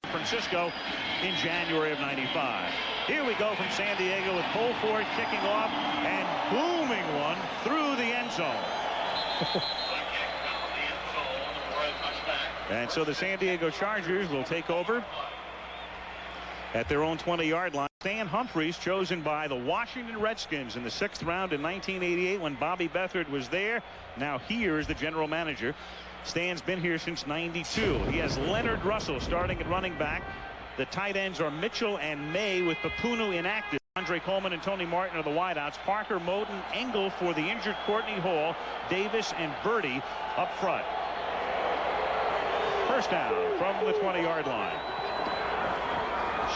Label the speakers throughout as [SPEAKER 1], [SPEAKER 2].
[SPEAKER 1] Francisco in January of '95. Here we go from San Diego with Cole Ford kicking off and booming one through the end zone. And so the San Diego Chargers will take over at their own 20-yard line. Stan Humphries, chosen by the Washington Redskins in the 6th round in 1988 when Bobby Beathard was there. Now here's the general manager. Stan's been here since '92. He has Leonard Russell starting at running back. The tight ends are Mitchell and May with Papunu inactive. Andre Coleman and Tony Martin are the wideouts. Parker, Moden, Engel for the injured Courtney Hall, Davis and Birdie up front. First down from the 20-yard line.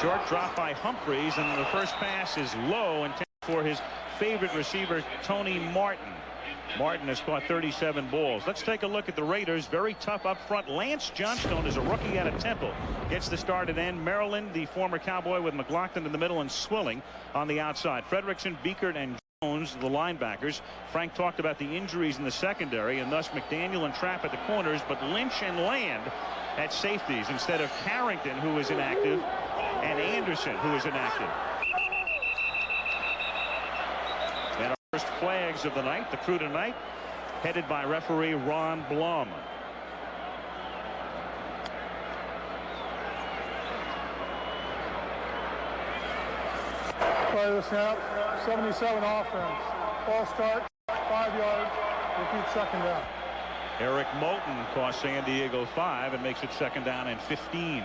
[SPEAKER 1] Short drop by Humphries, and the first pass is low, intended for his favorite receiver, Tony Martin. Martin has caught 37 balls. Let's take a look at the Raiders. Very tough up front. Lance Johnstone is a rookie out of Temple. Gets the start at end. Maryland, the former Cowboy, with McLaughlin in the middle and Swilling on the outside. Fredrickson, Beekert, and Jones, the linebackers. Frank talked about the injuries in the secondary, and thus McDaniel and Trapp at the corners, but Lynch and Land at safeties instead of Carrington, who is inactive, and Anderson, who is inactive. First flags of the night, the crew tonight, headed by referee Ron Blum.
[SPEAKER 2] Play the snap, 77 offense. Ball start, 5 yards, repeat second down.
[SPEAKER 1] Eric Moulton cost San Diego 5 and makes it second down and 15.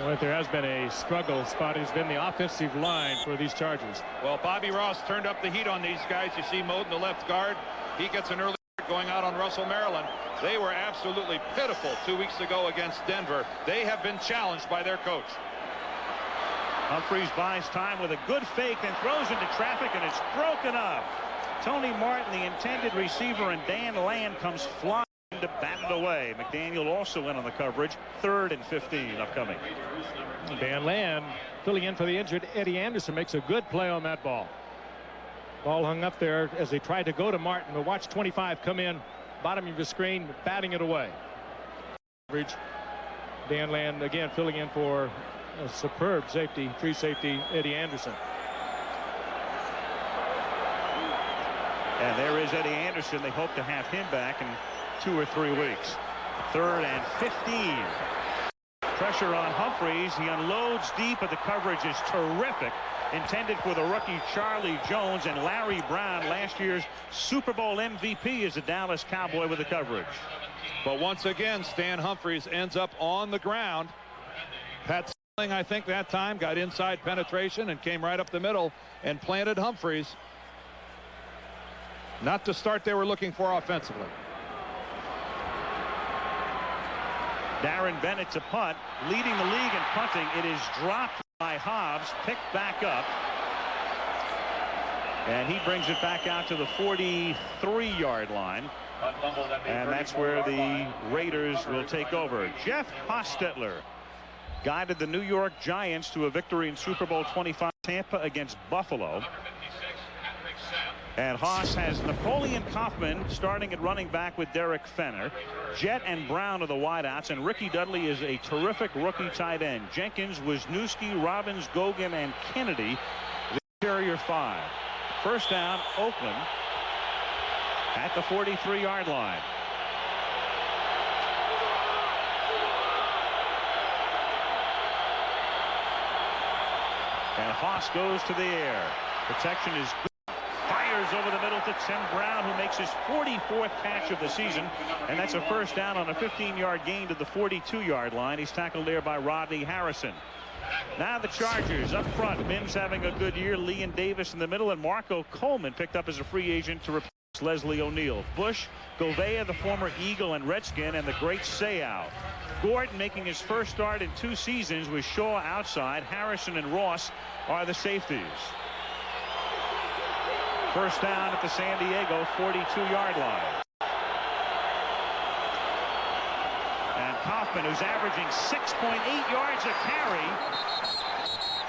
[SPEAKER 3] Well, there has been a struggle spot. Has been the offensive line for these Chargers.
[SPEAKER 4] Well, Bobby Ross turned up the heat on these guys. You see Moulton, the left guard. He gets an early going out on Russell, Maryland. They were absolutely pitiful 2 weeks ago against Denver. They have been challenged by their coach.
[SPEAKER 1] Humphries buys time with a good fake, then throws into traffic, and it's broken up. Tony Martin, the intended receiver, and Dan Land comes flying to bat it away. McDaniel also in on the coverage. 3rd and 15 upcoming.
[SPEAKER 3] Dan Land filling in for the injured Eddie Anderson makes a good play on that ball. Ball hung up there as they tried to go to Martin, but watch 25 come in bottom of the screen, batting it away. Coverage. Dan Land again filling in for a superb safety, free safety Eddie Anderson.
[SPEAKER 1] And there is Eddie Anderson. They hope to have him back in 2 or 3 weeks. 3rd and 15. Pressure on Humphries. He unloads deep, but the coverage is terrific. Intended for the rookie Charlie Jones, and Larry Brown, last year's Super Bowl MVP, is a Dallas Cowboy with the coverage.
[SPEAKER 4] But once again, Stan Humphries ends up on the ground. Pat Sling, I think that time, got inside penetration and came right up the middle and planted Humphries. Not the start they were looking for offensively.
[SPEAKER 1] Darren Bennett to punt, leading the league in punting. It is dropped by Hobbs, picked back up, and he brings it back out to the 43-yard line, and that's where the Raiders will take over. Jeff Hostetler guided the New York Giants to a victory in Super Bowl 25 Tampa against Buffalo. And Haas has Napoleon Kaufman starting at running back with Derek Fenner. Jett and Brown are the wideouts, and Ricky Dudley is a terrific rookie tight end. Jenkins, Wisniewski, Robbins, Gogan, and Kennedy, the interior 5. First down, Oakland at the 43-yard line. And Haas goes to the air. Protection is good. Fires over the middle to Tim Brown, who makes his 44th catch of the season, and that's a first down on a 15-yard gain to the 42-yard line. He's tackled there by Rodney Harrison. Now the Chargers up front. Mims having a good year. Lee and Davis in the middle, and Marco Coleman picked up as a free agent to replace Leslie O'Neal. Bush, Govea, the former Eagle and Redskin, and the great Seau. Gordon making his first start in 2 seasons with Shaw outside. Harrison and Ross are the safeties. First down at the San Diego 42-yard line. And Kaufman, who's averaging 6.8 yards a carry,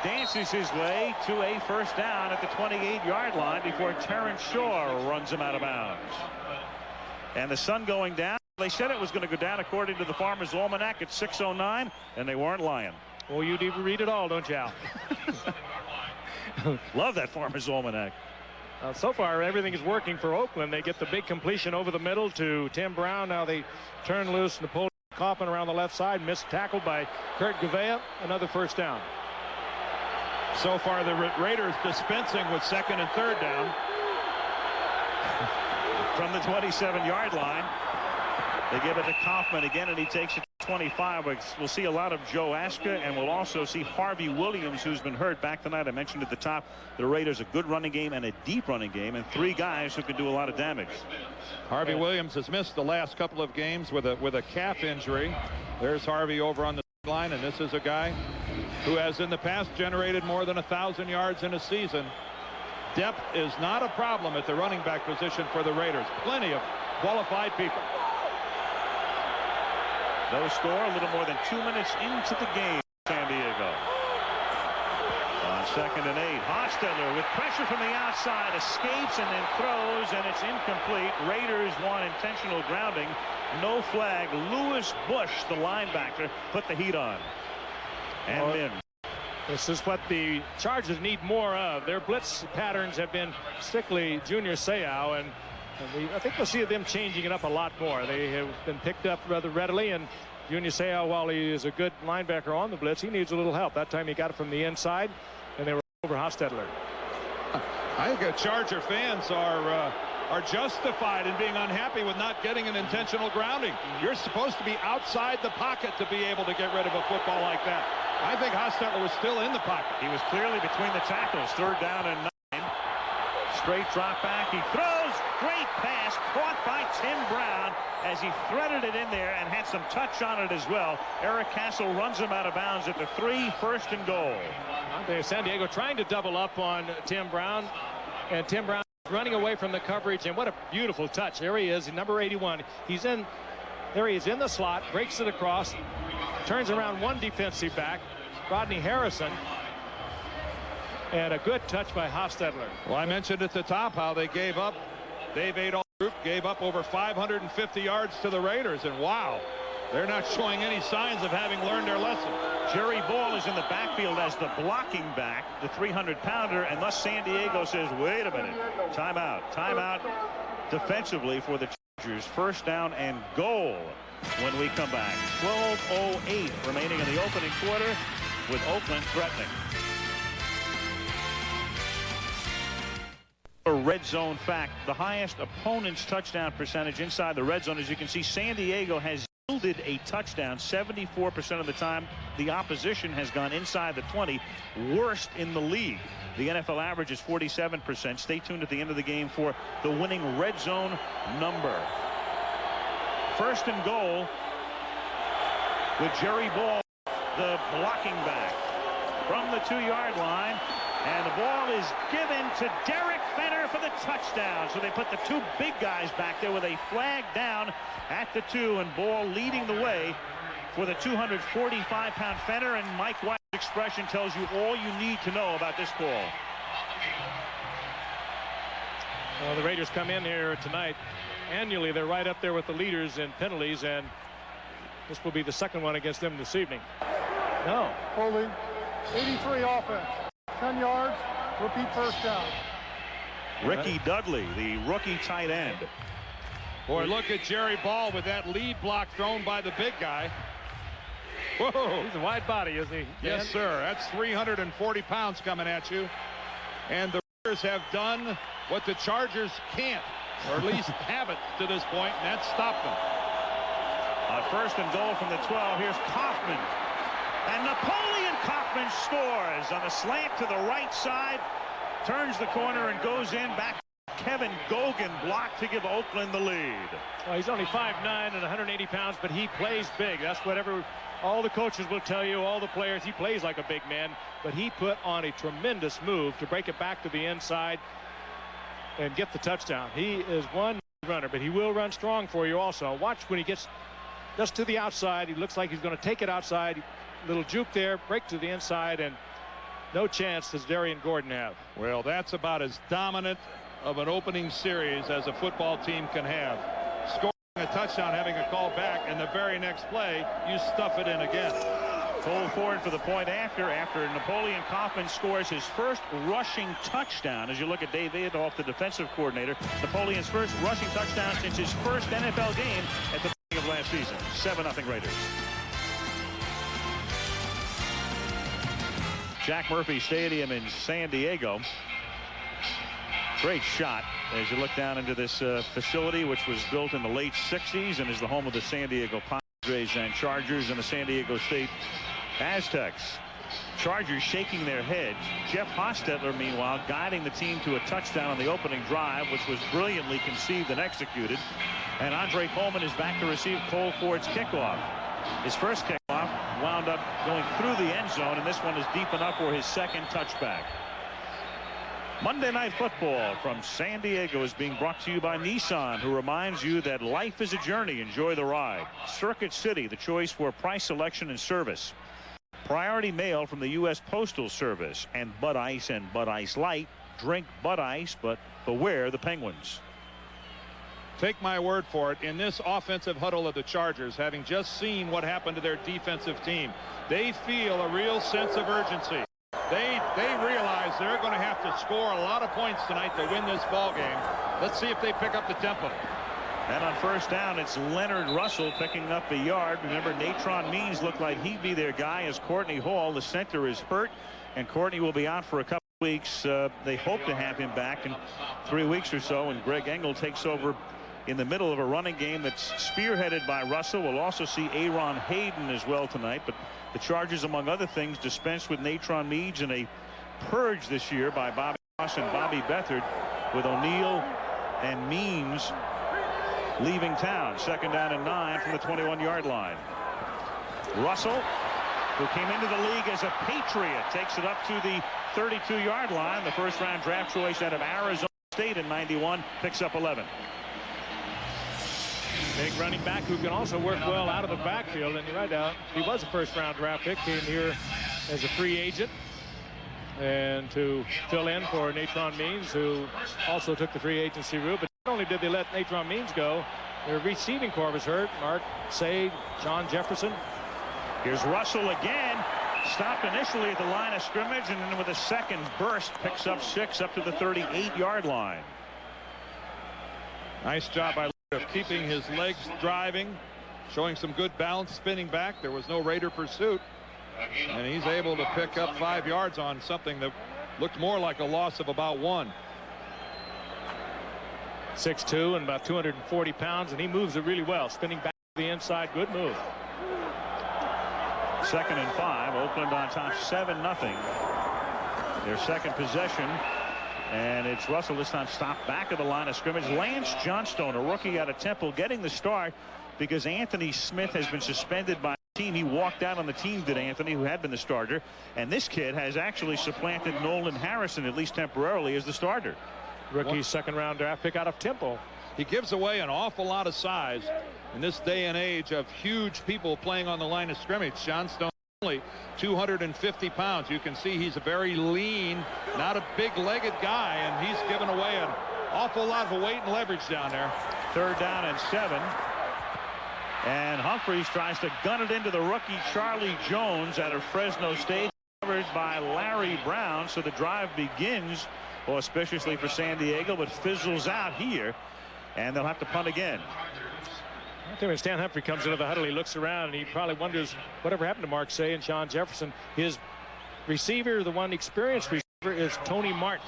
[SPEAKER 1] dances his way to a first down at the 28-yard line before Terrence Shaw runs him out of bounds. And the sun going down. They said it was going to go down according to the Farmer's Almanac at 6:09, and they weren't lying.
[SPEAKER 3] Well, you do read it all, don't you, Al?
[SPEAKER 1] Love that Farmer's Almanac.
[SPEAKER 3] So far, everything is working for Oakland. They get the big completion over the middle to Tim Brown. Now they turn loose Napoleon Kaufman around the left side. Missed tackle by Kurt Gouveia. Another first down.
[SPEAKER 4] So far, the Raiders dispensing with second and third down.
[SPEAKER 1] From the 27-yard line, they give it to Kaufman again, and he takes it to 25. We'll see a lot of Joe Aska, and we'll also see Harvey Williams, who's been hurt back tonight. I mentioned at the top, the Raiders a good running game and a deep running game, and 3 guys who can do a lot of damage.
[SPEAKER 4] Harvey Williams has missed the last couple of games with a calf injury. There's Harvey over on the line, and this is a guy who has in the past generated more than 1,000 yards in a season. Depth is not a problem at the running back position for the Raiders. Plenty of qualified people.
[SPEAKER 1] No score, a little more than 2 minutes into the game. San Diego. On 2nd and 8, Hostetler with pressure from the outside, escapes and then throws, and it's incomplete. Raiders want intentional grounding. No flag. Lewis Bush, the linebacker, put the heat on. And in.
[SPEAKER 3] This is what the Chargers need more of. Their blitz patterns have been strictly Junior Seau, and I think we'll see them changing it up a lot more. They have been picked up rather readily, and Junior Seau, while he is a good linebacker on the blitz, he needs a little help. That time he got it from the inside, and they were over Hostetler.
[SPEAKER 4] I think Charger fans are justified in being unhappy with not getting an intentional grounding. You're supposed to be outside the pocket to be able to get rid of a football like that. I think Hostetler was still in the pocket.
[SPEAKER 1] He was clearly between the tackles. 3rd down and 9. Straight drop back. He throws. Great pass caught by Tim Brown as he threaded it in there and had some touch on it as well. Eric Castle runs him out of bounds at the 3, 1st and goal.
[SPEAKER 3] San Diego trying to double up on Tim Brown, and Tim Brown running away from the coverage, and what a beautiful touch. There he is, number 81. He's in. There he is in the slot, breaks it across, turns around one defensive back, Rodney Harrison, and a good touch by Hostetler.
[SPEAKER 4] Well, I mentioned at the top how they gave up. Dave Adolph group gave up over 550 yards to the Raiders, and wow, they're not showing any signs of having learned their lesson.
[SPEAKER 1] Jerry Ball is in the backfield as the blocking back, the 300-pounder, and thus San Diego says, wait a minute, timeout. Timeout defensively for the Chargers. 1st down and goal when we come back. 12:08 remaining in the opening quarter with Oakland threatening. A red zone fact, the highest opponent's touchdown percentage inside the red zone. As you can see, San Diego has yielded a touchdown 74% of the time. The opposition has gone inside the 20, worst in the league. The NFL average is 47%. Stay tuned at the end of the game for the winning red zone number. 1st and goal with Jerry Ball, the blocking back, from the 2-yard line. And the ball is given to Derek Fenner for the touchdown. So they put the 2 big guys back there with a flag down at the 2, and Ball leading the way for the 245-pound Fenner. And Mike White's expression tells you all you need to know about this call.
[SPEAKER 3] Well, the Raiders come in here tonight. Annually, they're right up there with the leaders in penalties, and this will be the 2nd one against them this evening. No.
[SPEAKER 2] Holding. 83 offense. 10 yards. Repeat 1st down.
[SPEAKER 1] Ricky Dudley, the rookie tight end.
[SPEAKER 4] Boy, look at Jerry Ball with that lead block thrown by the big guy. Whoa.
[SPEAKER 3] He's a wide body, isn't he?
[SPEAKER 4] Yes, sir. That's 340 pounds coming at you. And the Raiders have done what the Chargers can't, or at least haven't to this point, and that's stopped them.
[SPEAKER 1] On 1st and goal from the 12, here's Kaufman. And Napoleon Kaufman scores on a slant to the right side, turns the corner and goes in. Back Kevin Gogan blocked to give Oakland the lead.
[SPEAKER 3] Well, he's only 5'9" and 180 pounds, but he plays big. That's whatever all the coaches will tell you, all the players. He plays like a big man, but he put on a tremendous move to break it back to the inside and get the touchdown. He is one runner, but he will run strong for you also. Watch when he gets just to the outside. He looks like he's going to take it outside. Little juke there, break to the inside, and no chance does Darian Gordon have.
[SPEAKER 4] Well, that's about as dominant of an opening series as a football team can have. Scoring a touchdown, having a call back, and the very next play, you stuff it in again.
[SPEAKER 1] Cole Ford for the point after Napoleon Kaufman scores his first rushing touchdown. As you look at Dave Adolph, the defensive coordinator, Napoleon's first rushing touchdown since his first NFL game at the beginning of last season. 7-0 Raiders. Jack Murphy Stadium in San Diego. Great shot as you look down into this facility, which was built in the late 60s and is the home of the San Diego Padres and Chargers and the San Diego State Aztecs. Chargers shaking their heads. Jeff Hostetler, meanwhile, guiding the team to a touchdown on the opening drive, which was brilliantly conceived and executed. And Andre Coleman is back to receive Cole Ford's kickoff. His first kickoff wound up going through the end zone, and this one is deep enough for his second touchback. Monday Night Football from San Diego is being brought to you by Nissan, who reminds you that life is a journey. Enjoy the ride. Circuit City, the choice for price, selection, and service. Priority mail from the U.S. Postal Service. And Bud Ice and Bud Ice Light. Drink Bud Ice, but beware the Penguins.
[SPEAKER 4] Take my word for it, in this offensive huddle of the Chargers, having just seen what happened to their defensive team, they feel a real sense of urgency. They realize they're going to have to score a lot of points tonight to win this ball game. Let's see if they pick up the tempo.
[SPEAKER 1] And on first down, it's Leonard Russell picking up a yard. Remember, Natron Means looked like he'd be their guy, as Courtney Hall, the center, is hurt, and Courtney will be out for a couple of weeks. They hope to have him back in 3 weeks or so, and Greg Engel takes over in the middle of a running game that's spearheaded by Russell. We'll also see Aaron Hayden as well tonight, but the Chargers, among other things, dispensed with Natron Means in a purge this year by Bobby Ross and Bobby Beathard, with O'Neal and Means leaving town. 2nd down and 9 from the 21-yard line. Russell, who came into the league as a Patriot, takes it up to the 32-yard line. The first-round draft choice out of Arizona State in '91 picks up 11.
[SPEAKER 3] Big running back who can also work well out of the backfield. And you're right, he was a first-round draft pick, came here as a free agent and to fill in for Natron Means, who also took the free agency route. But not only did they let Natron Means go, their receiving corps was hurt. Mark Say, John Jefferson.
[SPEAKER 1] Here's Russell again. Stopped initially at the line of scrimmage, and then with a second burst picks up 6 up to the 38-yard line.
[SPEAKER 4] Nice job by of keeping his legs driving, showing some good balance, spinning back. There was no Raider pursuit, and he's able to pick up 5 yards on something that looked more like a loss of about 1.
[SPEAKER 3] 6'2" and about 240 pounds, and he moves it really well, spinning back to the inside. Good move.
[SPEAKER 1] 2nd and 5. Oakland on top 7-0. Their second possession. And it's Russell this time stopped back of the line of scrimmage. Lance Johnstone, a rookie out of Temple, getting the start because Anthony Smith has been suspended by the team. He walked out on the team, did Anthony, who had been the starter. And this kid has actually supplanted Nolan Harrison, at least temporarily, as the starter.
[SPEAKER 3] Rookie second-round draft pick out of Temple.
[SPEAKER 4] He gives away an awful lot of size in this day and age of huge people playing on the line of scrimmage. Johnstone only 250 pounds. You can see he's a very lean, not a big-legged guy, and he's given away an awful lot of weight and leverage down there.
[SPEAKER 1] 3rd down and 7. And Humphreys tries to gun it into the rookie Charlie Jones out of Fresno State, covered by Larry Brown. So the drive begins auspiciously for San Diego, but fizzles out here, and they'll have to punt again.
[SPEAKER 3] I think when Stan Humphrey comes into the huddle, he looks around and he probably wonders whatever happened to Mark Say and John Jefferson. His receiver, the one experienced receiver, is Tony Martin,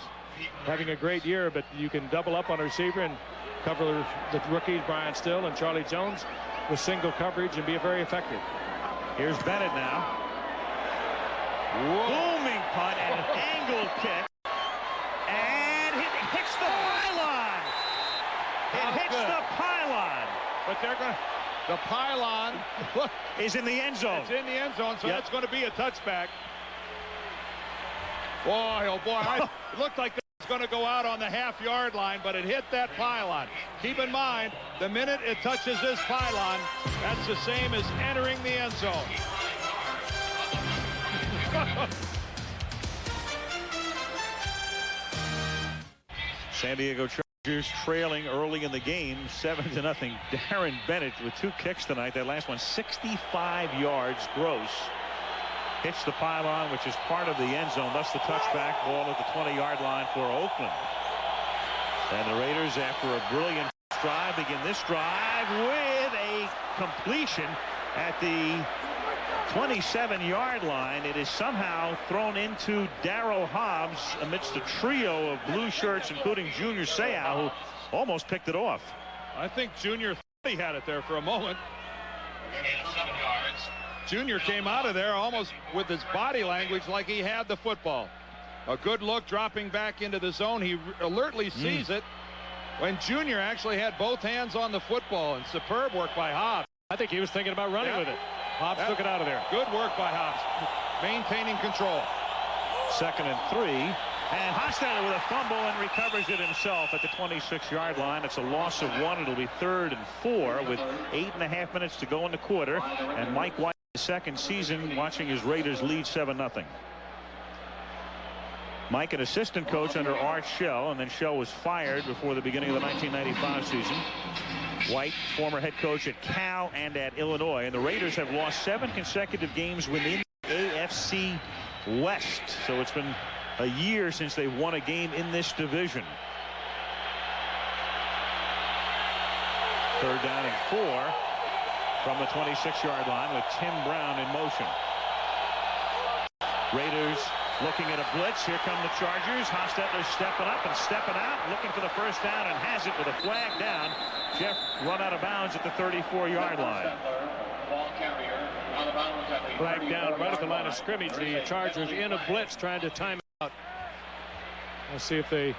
[SPEAKER 3] having a great year, but you can double up on a receiver and cover the rookies, Brian Still and Charlie Jones, with single coverage and be very effective.
[SPEAKER 1] Here's Bennett now. Whoa. Booming punt and an angled kick. And it hits the pylon. It hits the pylon.
[SPEAKER 4] But they're going to, the pylon
[SPEAKER 1] is in the end zone.
[SPEAKER 4] It's in the end zone, so that's going to be a touchback. Boy, oh boy, it looked like it was going to go out on the half-yard line, but it hit that pylon. Keep in mind, the minute it touches this pylon, that's the same as entering the end zone.
[SPEAKER 1] San Diego Chargers trailing early in the game, 7-0. Darren Bennett with 2 kicks tonight. That last one, 65 yards gross. hits the pylon, which is part of the end zone. Thus the touchback. Ball at the 20-yard line for Oakland. And the Raiders, after a brilliant drive, begin this drive with a completion at the 27-yard line. It is somehow thrown into Darryl Hobbs amidst a trio of blue shirts, including Junior Seau, who almost picked it off.
[SPEAKER 4] I think Junior thought he had it there for a moment. Junior came out of there almost with his body language like he had the football. A good look, dropping back into the zone. He alertly sees it when Junior actually had both hands on the football, and superb work by Hobbs.
[SPEAKER 3] I think he was thinking about running with it. Hobbs took it out of there.
[SPEAKER 4] Good work by Hobbs, maintaining control.
[SPEAKER 1] 2nd and 3, and Hostetler with a fumble and recovers it himself at the 26-yard line. It's a loss of 1. It'll be 3rd and 4 with 8.5 minutes to go in the quarter, and Mike White, his second season, watching his Raiders lead 7-0. Mike, an assistant coach under Art Shell, and then Shell was fired before the beginning of the 1995 season. White, former head coach at Cal and at Illinois, and the Raiders have lost 7 consecutive games within the AFC West. So it's been a year since they won a game in this division. 3rd down and 4 from the 26-yard line with Tim Brown in motion. Raiders looking at a blitz. Here come the Chargers. Hostetler stepping up and stepping out, looking for the first down, and has it with a flag down. Jeff run out of bounds at the 34-yard line.
[SPEAKER 3] Flag down right at the line of scrimmage. The Chargers in a blitz trying to time it out. We'll see if they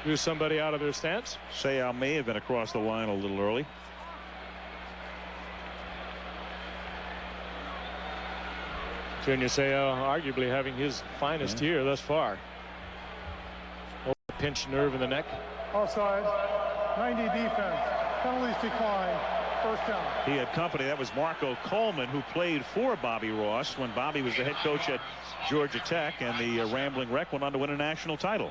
[SPEAKER 3] do somebody out of their stance.
[SPEAKER 1] Seau may have been across the line a little early.
[SPEAKER 3] Junior Seau arguably having his finest year thus far. Pinched nerve in the neck.
[SPEAKER 2] Offside. 90 defense. Penalties decline. First down.
[SPEAKER 1] He had company. That was Marco Coleman, who played for Bobby Ross when Bobby was the head coach at Georgia Tech, and the Rambling Wreck went on to win a national title.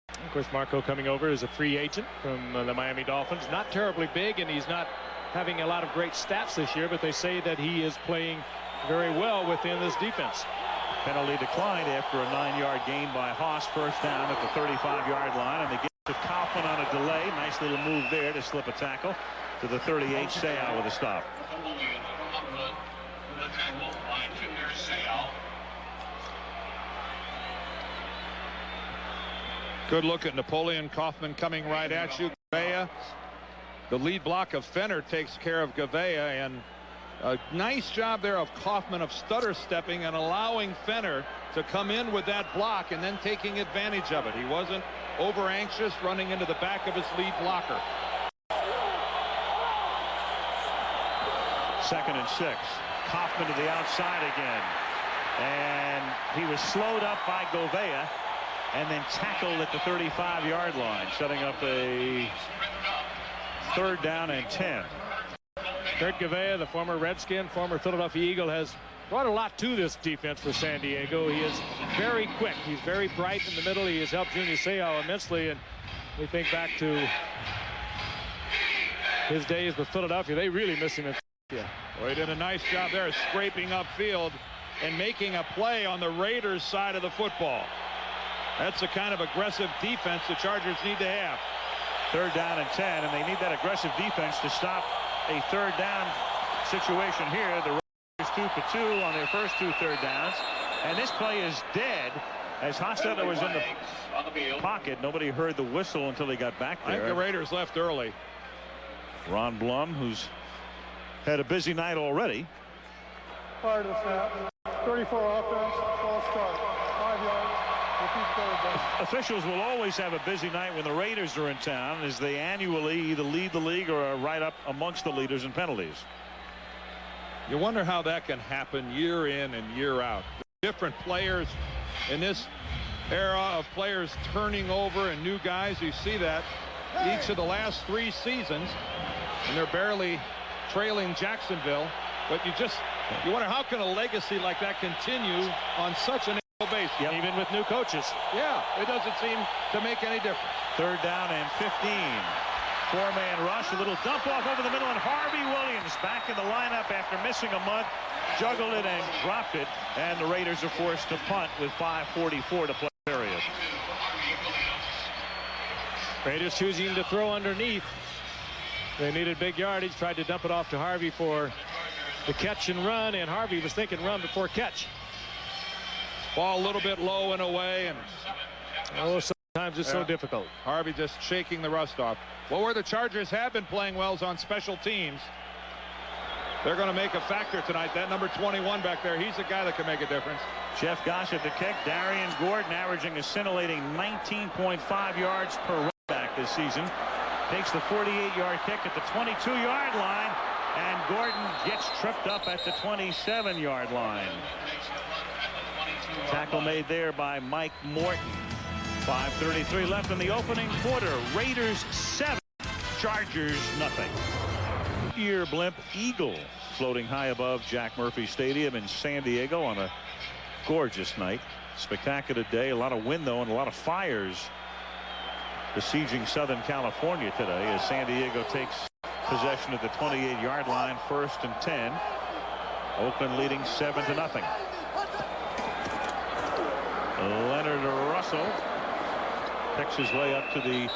[SPEAKER 3] Of course, Marco coming over as a free agent from the Miami Dolphins. Not terribly big, and he's not having a lot of great stats this year, but they say that he is playing very well within this defense.
[SPEAKER 1] Penalty declined after a 9-yard gain by Haas. First down at the 35-yard line, and they get to Kaufman on a delay. Nice little move there to slip a tackle to the 38. Seau with a stop.
[SPEAKER 4] Good look at Napoleon Kaufman coming right at you. Gavea, the lead block of Fenner, takes care of Gavea, and a nice job there of Kaufman of stutter stepping and allowing Fenner to come in with that block and then taking advantage of it. He wasn't over anxious running into the back of his lead blocker.
[SPEAKER 1] 2nd and 6. Kaufman to the outside again, and he was slowed up by Gavea and then tackled at the 35-yard line, setting up a 3rd down and 10.
[SPEAKER 3] Kurt Gavea, the former Redskin, former Philadelphia Eagle, has brought a lot to this defense for San Diego. He is very quick. He's very bright in the middle. He has helped Junior Seau immensely, and we think back to his days with Philadelphia. They really miss him in Philadelphia.
[SPEAKER 4] Well, he did a nice job there scraping upfield and making a play on the Raiders side of the football. That's the kind of aggressive defense the Chargers need to have.
[SPEAKER 1] 3rd down and 10, and they need that aggressive defense to stop a 3rd down situation here. The Raiders 2 for 2 on their first 2 third downs, and this play is dead as Hostetler was in the pocket. Nobody heard the whistle until he got back there.
[SPEAKER 4] I think the Raiders left early.
[SPEAKER 1] Ron Blum, who's had a busy night already.
[SPEAKER 2] Prior to the snap. 34 offense. False start. 5 yards.
[SPEAKER 1] Officials will always have a busy night when the Raiders are in town, as they annually either lead the league or are right up amongst the leaders in penalties.
[SPEAKER 4] You wonder how that can happen year in and year out. Different players in this era of players turning over and new guys. You see that each of the last 3 seasons, and they're barely trailing Jacksonville. But you wonder how can a legacy like that continue on such an base,
[SPEAKER 3] even with new coaches.
[SPEAKER 4] Yeah, it doesn't seem to make any difference.
[SPEAKER 1] 3rd down and 15. Four-man rush, a little dump off over the middle, and Harvey Williams back in the lineup after missing a month, juggled it and dropped it, and the Raiders are forced to punt with 5:44 to play. Period.
[SPEAKER 3] Raiders choosing to throw underneath. They needed big yardage, tried to dump it off to Harvey for the catch and run, and Harvey was thinking run before catch.
[SPEAKER 4] Ball a little bit low and away, and
[SPEAKER 3] sometimes it's so difficult.
[SPEAKER 4] Harvey just shaking the rust off. Well, where the Chargers have been playing well is on special teams. They're going to make a factor tonight. That number 21 back there, he's the guy that can make a difference.
[SPEAKER 1] Jeff Gossett the kick. Darian Gordon averaging a scintillating 19.5 yards per running back this season. Takes the 48-yard kick at the 22-yard line, and Gordon gets tripped up at the 27-yard line. Tackle made there by Mike Morton. 5:33 left in the opening quarter. Raiders 7, Chargers nothing. Year blimp Eagle floating high above Jack Murphy Stadium in San Diego on a gorgeous night. Spectacular day. A lot of wind though, and a lot of fires besieging Southern California today as San Diego takes possession at the 28-yard line, 1st and 10. Oakland leading 7-0. Leonard Russell picks his way up to the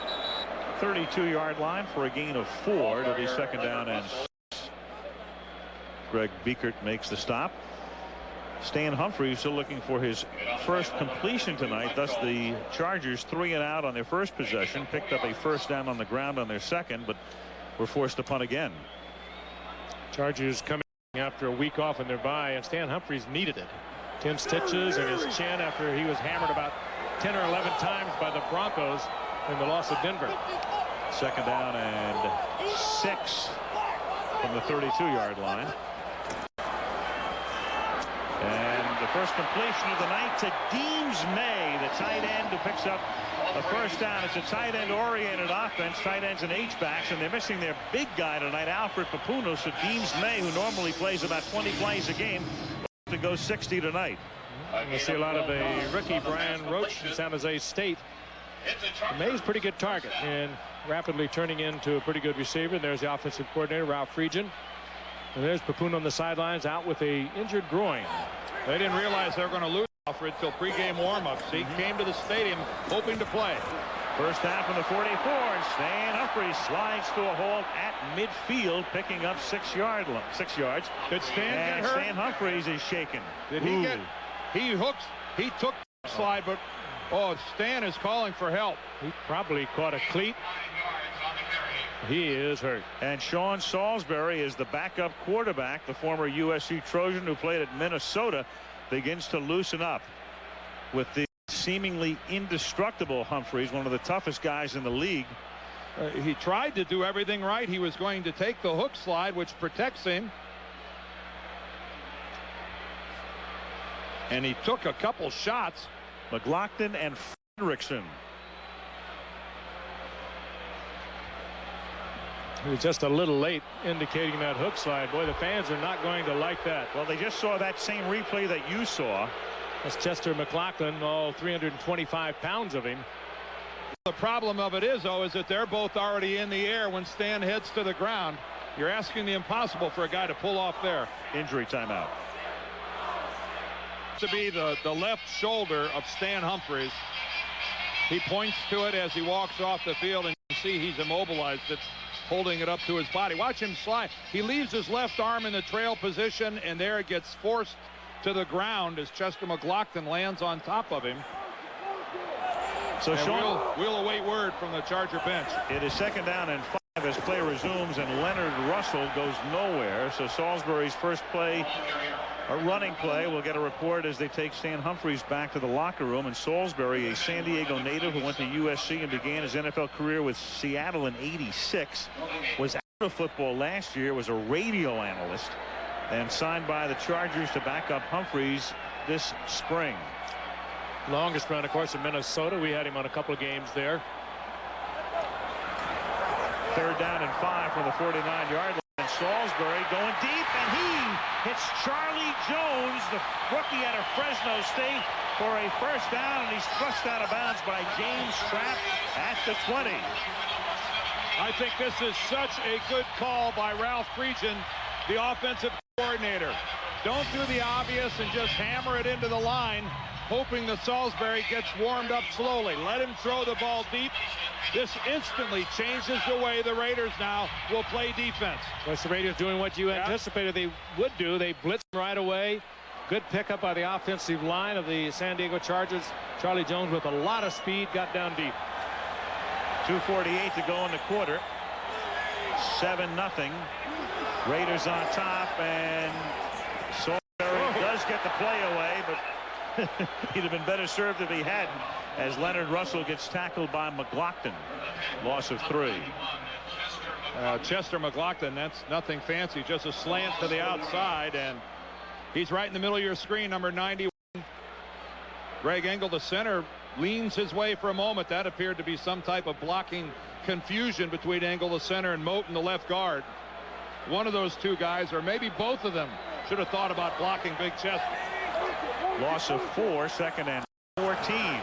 [SPEAKER 1] 32-yard line for a gain of 4. It'll be 2nd down and 6. Greg Biekert makes the stop. Stan Humphries still looking for his first completion tonight. Thus the Chargers 3 and out on their first possession. Picked up a 1st down on the ground on their second, but were forced to punt again.
[SPEAKER 3] Chargers coming after a week off in their bye, and Stan Humphries needed it. 10 stitches in his chin after he was hammered about 10 or 11 times by the Broncos in the loss of Denver.
[SPEAKER 1] 2nd down and 6 from the 32-yard line. And the first completion of the night to Deems May, the tight end who picks up a 1st down. It's a tight end oriented offense. Tight ends and H-backs, and they're missing their big guy tonight, Alfred Papuno. So Deems May, who normally plays about 20 plays a game, to go 60 tonight.
[SPEAKER 3] We'll see a lot of a rookie Brian Roach in San Jose State. May's a pretty good target and rapidly turning into a pretty good receiver. There's the offensive coordinator, Ralph Friedgen. And there's Papuno on the sidelines out with a injured groin.
[SPEAKER 4] They didn't realize they were going to lose Alfred till pregame warm-ups. He came to the stadium hoping to play.
[SPEAKER 1] 1st down from the 44, and Stan Humphries slides to a halt at midfield, picking up 6 yards.
[SPEAKER 4] Did Stan get hurt?
[SPEAKER 1] Stan Humphries is shaken.
[SPEAKER 4] Did he get? He took the slide, but Stan is calling for help.
[SPEAKER 3] He probably caught a cleat. He is hurt.
[SPEAKER 1] And Sean Salisbury is the backup quarterback. The former USC Trojan who played at Minnesota begins to loosen up with the seemingly indestructible Humphries, one of the toughest guys in the league.
[SPEAKER 4] He tried to do everything right. He was going to take the hook slide, which protects him. And he took a couple shots.
[SPEAKER 1] McLaughlin and Fredrickson.
[SPEAKER 3] He was just a little late indicating that hook slide. Boy, the fans are not going to like that.
[SPEAKER 1] Well, they just saw that same replay that you saw.
[SPEAKER 3] That's Chester McLaughlin, all 325 pounds of him.
[SPEAKER 4] The problem of it is, though, is that they're both already in the air when Stan heads to the ground. You're asking the impossible for a guy to pull off there.
[SPEAKER 1] Injury timeout.
[SPEAKER 4] To be the left shoulder of Stan Humphries. He points to it as he walks off the field, and you can see he's immobilized it, holding it up to his body. Watch him slide. He leaves his left arm in the trail position, and there it gets forced to the ground as Chester McLaughlin lands on top of him.
[SPEAKER 1] So Sean,
[SPEAKER 4] we'll await word from the Charger bench.
[SPEAKER 1] It is 2nd down and 5 as play resumes, and Leonard Russell goes nowhere. So Salisbury's first play, a running play, will get a report as they take Stan Humphries back to the locker room. And Salisbury, a San Diego native who went to USC and began his NFL career with Seattle in '86, was out of football last year, was a radio analyst, and signed by the Chargers to back up Humphries this spring.
[SPEAKER 3] Longest run, of course, in Minnesota. We had him on a couple of games there.
[SPEAKER 1] 3rd down and 5 from the 49-yard line. And Salisbury going deep, and he hits Charlie Jones, the rookie out of Fresno State, for a 1st down, and he's thrust out of bounds by James Trapp at the 20.
[SPEAKER 4] I think this is such a good call by Ralph Friedgen, the offensive coordinator. Don't do the obvious and just hammer it into the line, hoping that Salisbury gets warmed up slowly. Let him throw the ball deep. This instantly changes the way the Raiders now will play defense.
[SPEAKER 3] Well, the Raiders doing what you anticipated they would do. They blitzed right away. Good pickup by the offensive line of the San Diego Chargers. Charlie Jones with a lot of speed got down deep.
[SPEAKER 1] 2:48 to go in the quarter. 7-0. Raiders on top, and Salisbury does get the play away, but he'd have been better served if he hadn't, as Leonard Russell gets tackled by McLaughlin. Loss of 3.
[SPEAKER 4] Chester McLaughlin, that's nothing fancy, just a slant to the outside, and he's right in the middle of your screen, number 91. Greg Engel, the center, leans his way for a moment. That appeared to be some type of blocking confusion between Engel, the center, and Moten, the left guard. One of those two guys, or maybe both of them, should have thought about blocking Big Chester.
[SPEAKER 1] Loss of 4, 2nd and 14.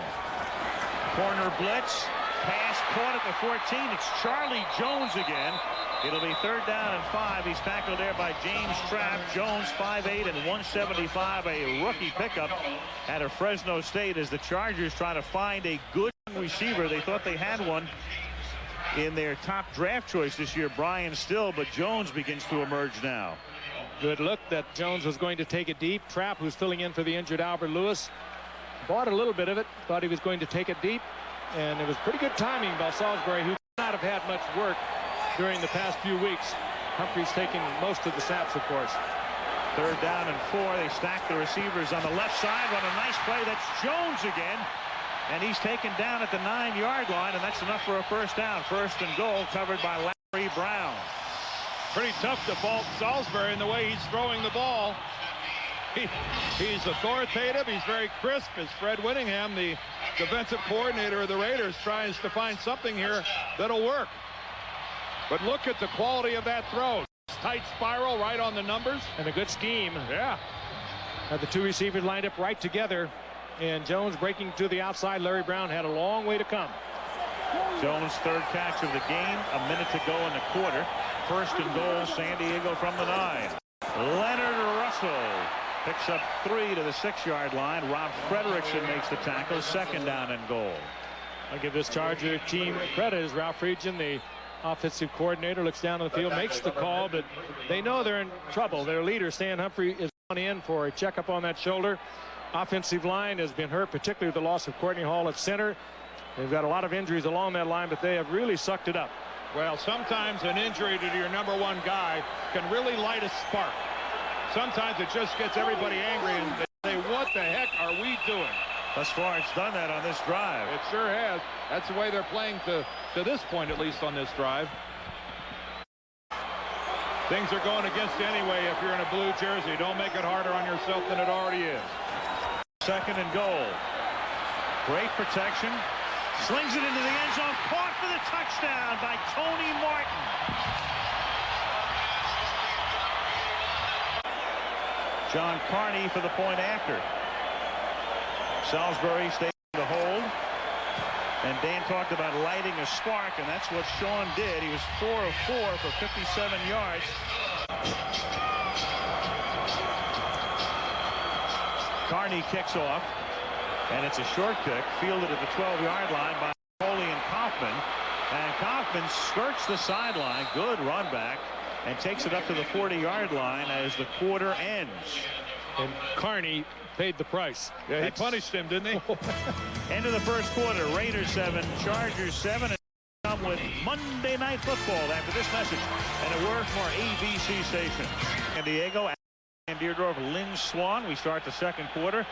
[SPEAKER 1] Corner blitz, pass caught at the 14. It's Charlie Jones again. It'll be 3rd down and 5. He's tackled there by James Trapp. Jones, 5'8" and 175, a rookie pickup out of Fresno State, as the Chargers try to find a good receiver. They thought they had one in their top draft choice this year, Brian Still, but Jones begins to emerge now.
[SPEAKER 3] Good look that Jones was going to take it deep. Trapp, who's filling in for the injured Albert Lewis, bought a little bit of it, thought he was going to take it deep, and it was pretty good timing by Salisbury, who could not have had much work during the past few weeks. Humphreys taking most of the snaps, of course.
[SPEAKER 1] 3rd down and 4. They stack the receivers on the left side. Run a nice play. That's Jones again. And he's taken down at the 9-yard line, and that's enough for a 1st down. 1st and goal, covered by Larry Brown.
[SPEAKER 4] Pretty tough to fault Salisbury in the way he's throwing the ball. He's authoritative. He's very crisp, as Fred Whittingham, the defensive coordinator of the Raiders, tries to find something here that'll work. But look at the quality of that throw. Tight spiral right on the numbers.
[SPEAKER 3] And a good scheme.
[SPEAKER 4] Yeah.
[SPEAKER 3] Had the 2 receivers lined up right together. And Jones breaking to the outside. Larry Brown had a long way to come.
[SPEAKER 1] Jones' 3rd catch of the game. A minute to go in the quarter. 1st and goal, San Diego from the 9. Leonard Russell picks up 3 to the 6-yard line. Rob Frederickson makes the tackle. 2nd down and goal.
[SPEAKER 3] I'll give this Charger team credit as Ralph Friedgen, the offensive coordinator, looks down on the field, makes the call, but they know they're in trouble. Their leader, Stan Humphrey, is on in for a checkup on that shoulder. Offensive line has been hurt, particularly with the loss of Courtney Hall at center. They've got a lot of injuries along that line, but they have really sucked it up.
[SPEAKER 4] Well, sometimes an injury to your number 1 guy can really light a spark. Sometimes it just gets everybody angry and they say, what the heck are we doing?
[SPEAKER 1] Thus far, it's done that on this drive.
[SPEAKER 4] It sure has. That's the way they're playing to this point, at least on this drive. Things are going against you anyway if you're in a blue jersey. Don't make it harder on yourself than it already is.
[SPEAKER 1] 2nd and goal. Great protection. Slings it into the end zone. Caught for the touchdown by Tony Martin. John Carney for the point after. Salisbury stayed in the hold. And Dan talked about lighting a spark, and that's what Sean did. He was 4 of 4 for 57 yards. Carney kicks off, and it's a short kick, fielded at the 12-yard line by Napoleon Kaufman. And Kaufman skirts the sideline, good run back, and takes it up to the 40-yard line as the quarter ends.
[SPEAKER 3] And Carney paid the price.
[SPEAKER 4] Yeah, he punished him, didn't he?
[SPEAKER 1] End of the 1st quarter. Raiders 7, Chargers 7. And come with Monday Night Football after this message and a word from our ABC station. San Diego and Deerdorf, Lynn Swan. We start the 2nd quarter.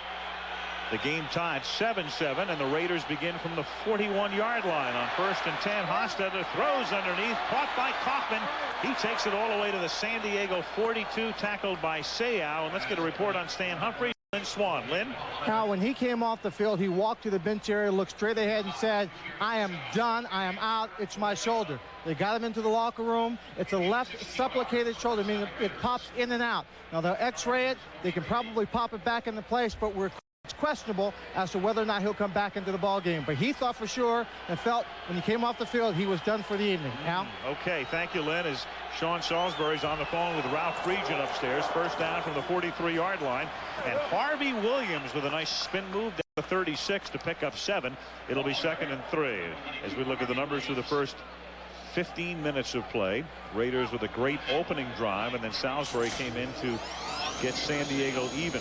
[SPEAKER 1] The game tied 7-7, and the Raiders begin from the 41-yard line on 1st and 10. Hostetler throws underneath, caught by Kaufman. He takes it all the way to the San Diego 42, tackled by Seau. And let's get a report on Stan Humphrey. Lynn Swan. Lynn?
[SPEAKER 5] Now, when he came off the field, he walked to the bench area, looked straight ahead and said, I am done, I am out, it's my shoulder. They got him into the locker room. It's a left supplicated shoulder, meaning it pops in and out. Now, they'll x-ray it. They can probably pop it back into place, but we're It's questionable as to whether or not he'll come back into the ball game, but he thought for sure and felt when he came off the field he was done for the evening. Now,
[SPEAKER 1] okay, thank you, Lynn. As Sean Salisbury's on the phone with Ralph Friedgen upstairs. First down from the 43-yard line, and Harvey Williams with a nice spin move down to 36 to pick up 7. It'll be 2nd and 3 as we look at the numbers for the first 15 minutes of play. Raiders with a great opening drive, and then Salisbury came in to get San Diego even.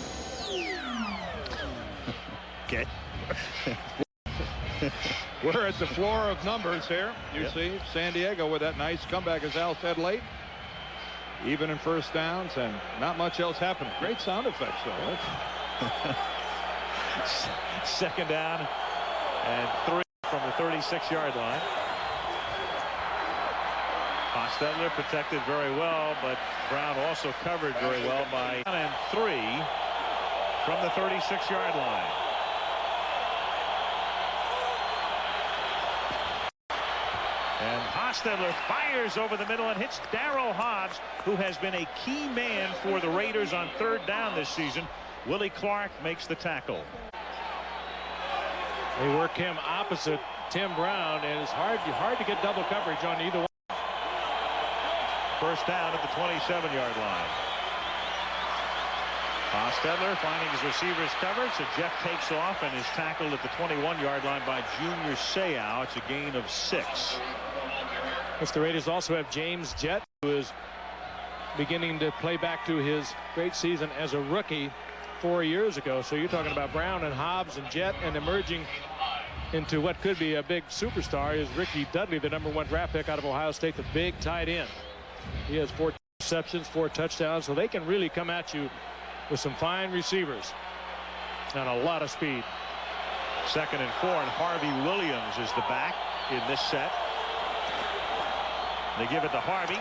[SPEAKER 1] Okay.
[SPEAKER 4] We're at the floor of numbers here. You see San Diego with that nice comeback, as Al said, late. Even in first downs, and not much else happened. Great sound effects, though.
[SPEAKER 1] 2nd down and 3 from the 36-yard line. Hostetler protected very well, but Brown also covered very well by 2nd and 3 from the 36-yard line. And Hostetler fires over the middle and hits Darryl Hobbs, who has been a key man for the Raiders on 3rd down this season. Willie Clark makes the tackle.
[SPEAKER 3] They work him opposite Tim Brown, and it's hard to get double coverage on either one.
[SPEAKER 1] First down at the 27-yard line. Hostetler finding his receivers covered, so Jeff takes off and is tackled at the 21-yard line by Junior Seau. It's a gain of 6.
[SPEAKER 3] The Raiders also have James Jett, who is beginning to play back to his great season as a rookie 4 years ago. So you're talking about Brown and Hobbs and Jett, and emerging into what could be a big superstar is Ricky Dudley, the #1 draft pick out of Ohio State, the big tight end. He has 4 receptions, 4 touchdowns, so they can really come at you with some fine receivers and a lot of speed.
[SPEAKER 1] 2nd and 4, and Harvey Williams is the back in this set. They give it to Harvey,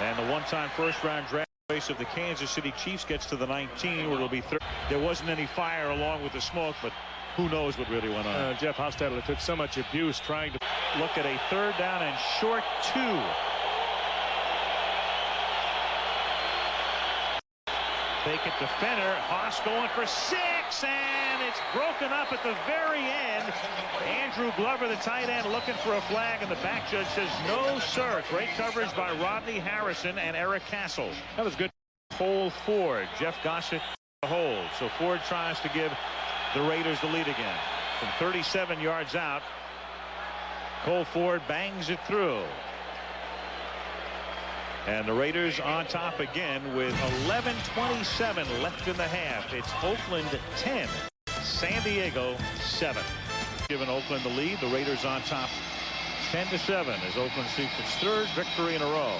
[SPEAKER 1] and the one-time first-round draft choice of the Kansas City Chiefs gets to the 19, where it'll be 30. There wasn't any fire along with the smoke, but who knows what really went on.
[SPEAKER 3] Jeff Hostetler took so much abuse trying to
[SPEAKER 1] look at a 3rd down and short 2. Take it to Fenner. Haas going for 6, and it's broken up at the very end. Andrew Glover, the tight end, looking for a flag, and the back judge says no, sir. Great coverage by Rodney Harrison and Eric Castle.
[SPEAKER 3] That was good.
[SPEAKER 1] Cole Ford. Jeff Gossett the hold. So Ford tries to give the Raiders the lead again. From 37 yards out, Cole Ford bangs it through. And the Raiders on top again with 11:27 left in the half. It's Oakland 10, San Diego 7. Giving Oakland the lead. The Raiders on top 10-7 as Oakland seeks its 3rd victory in a row.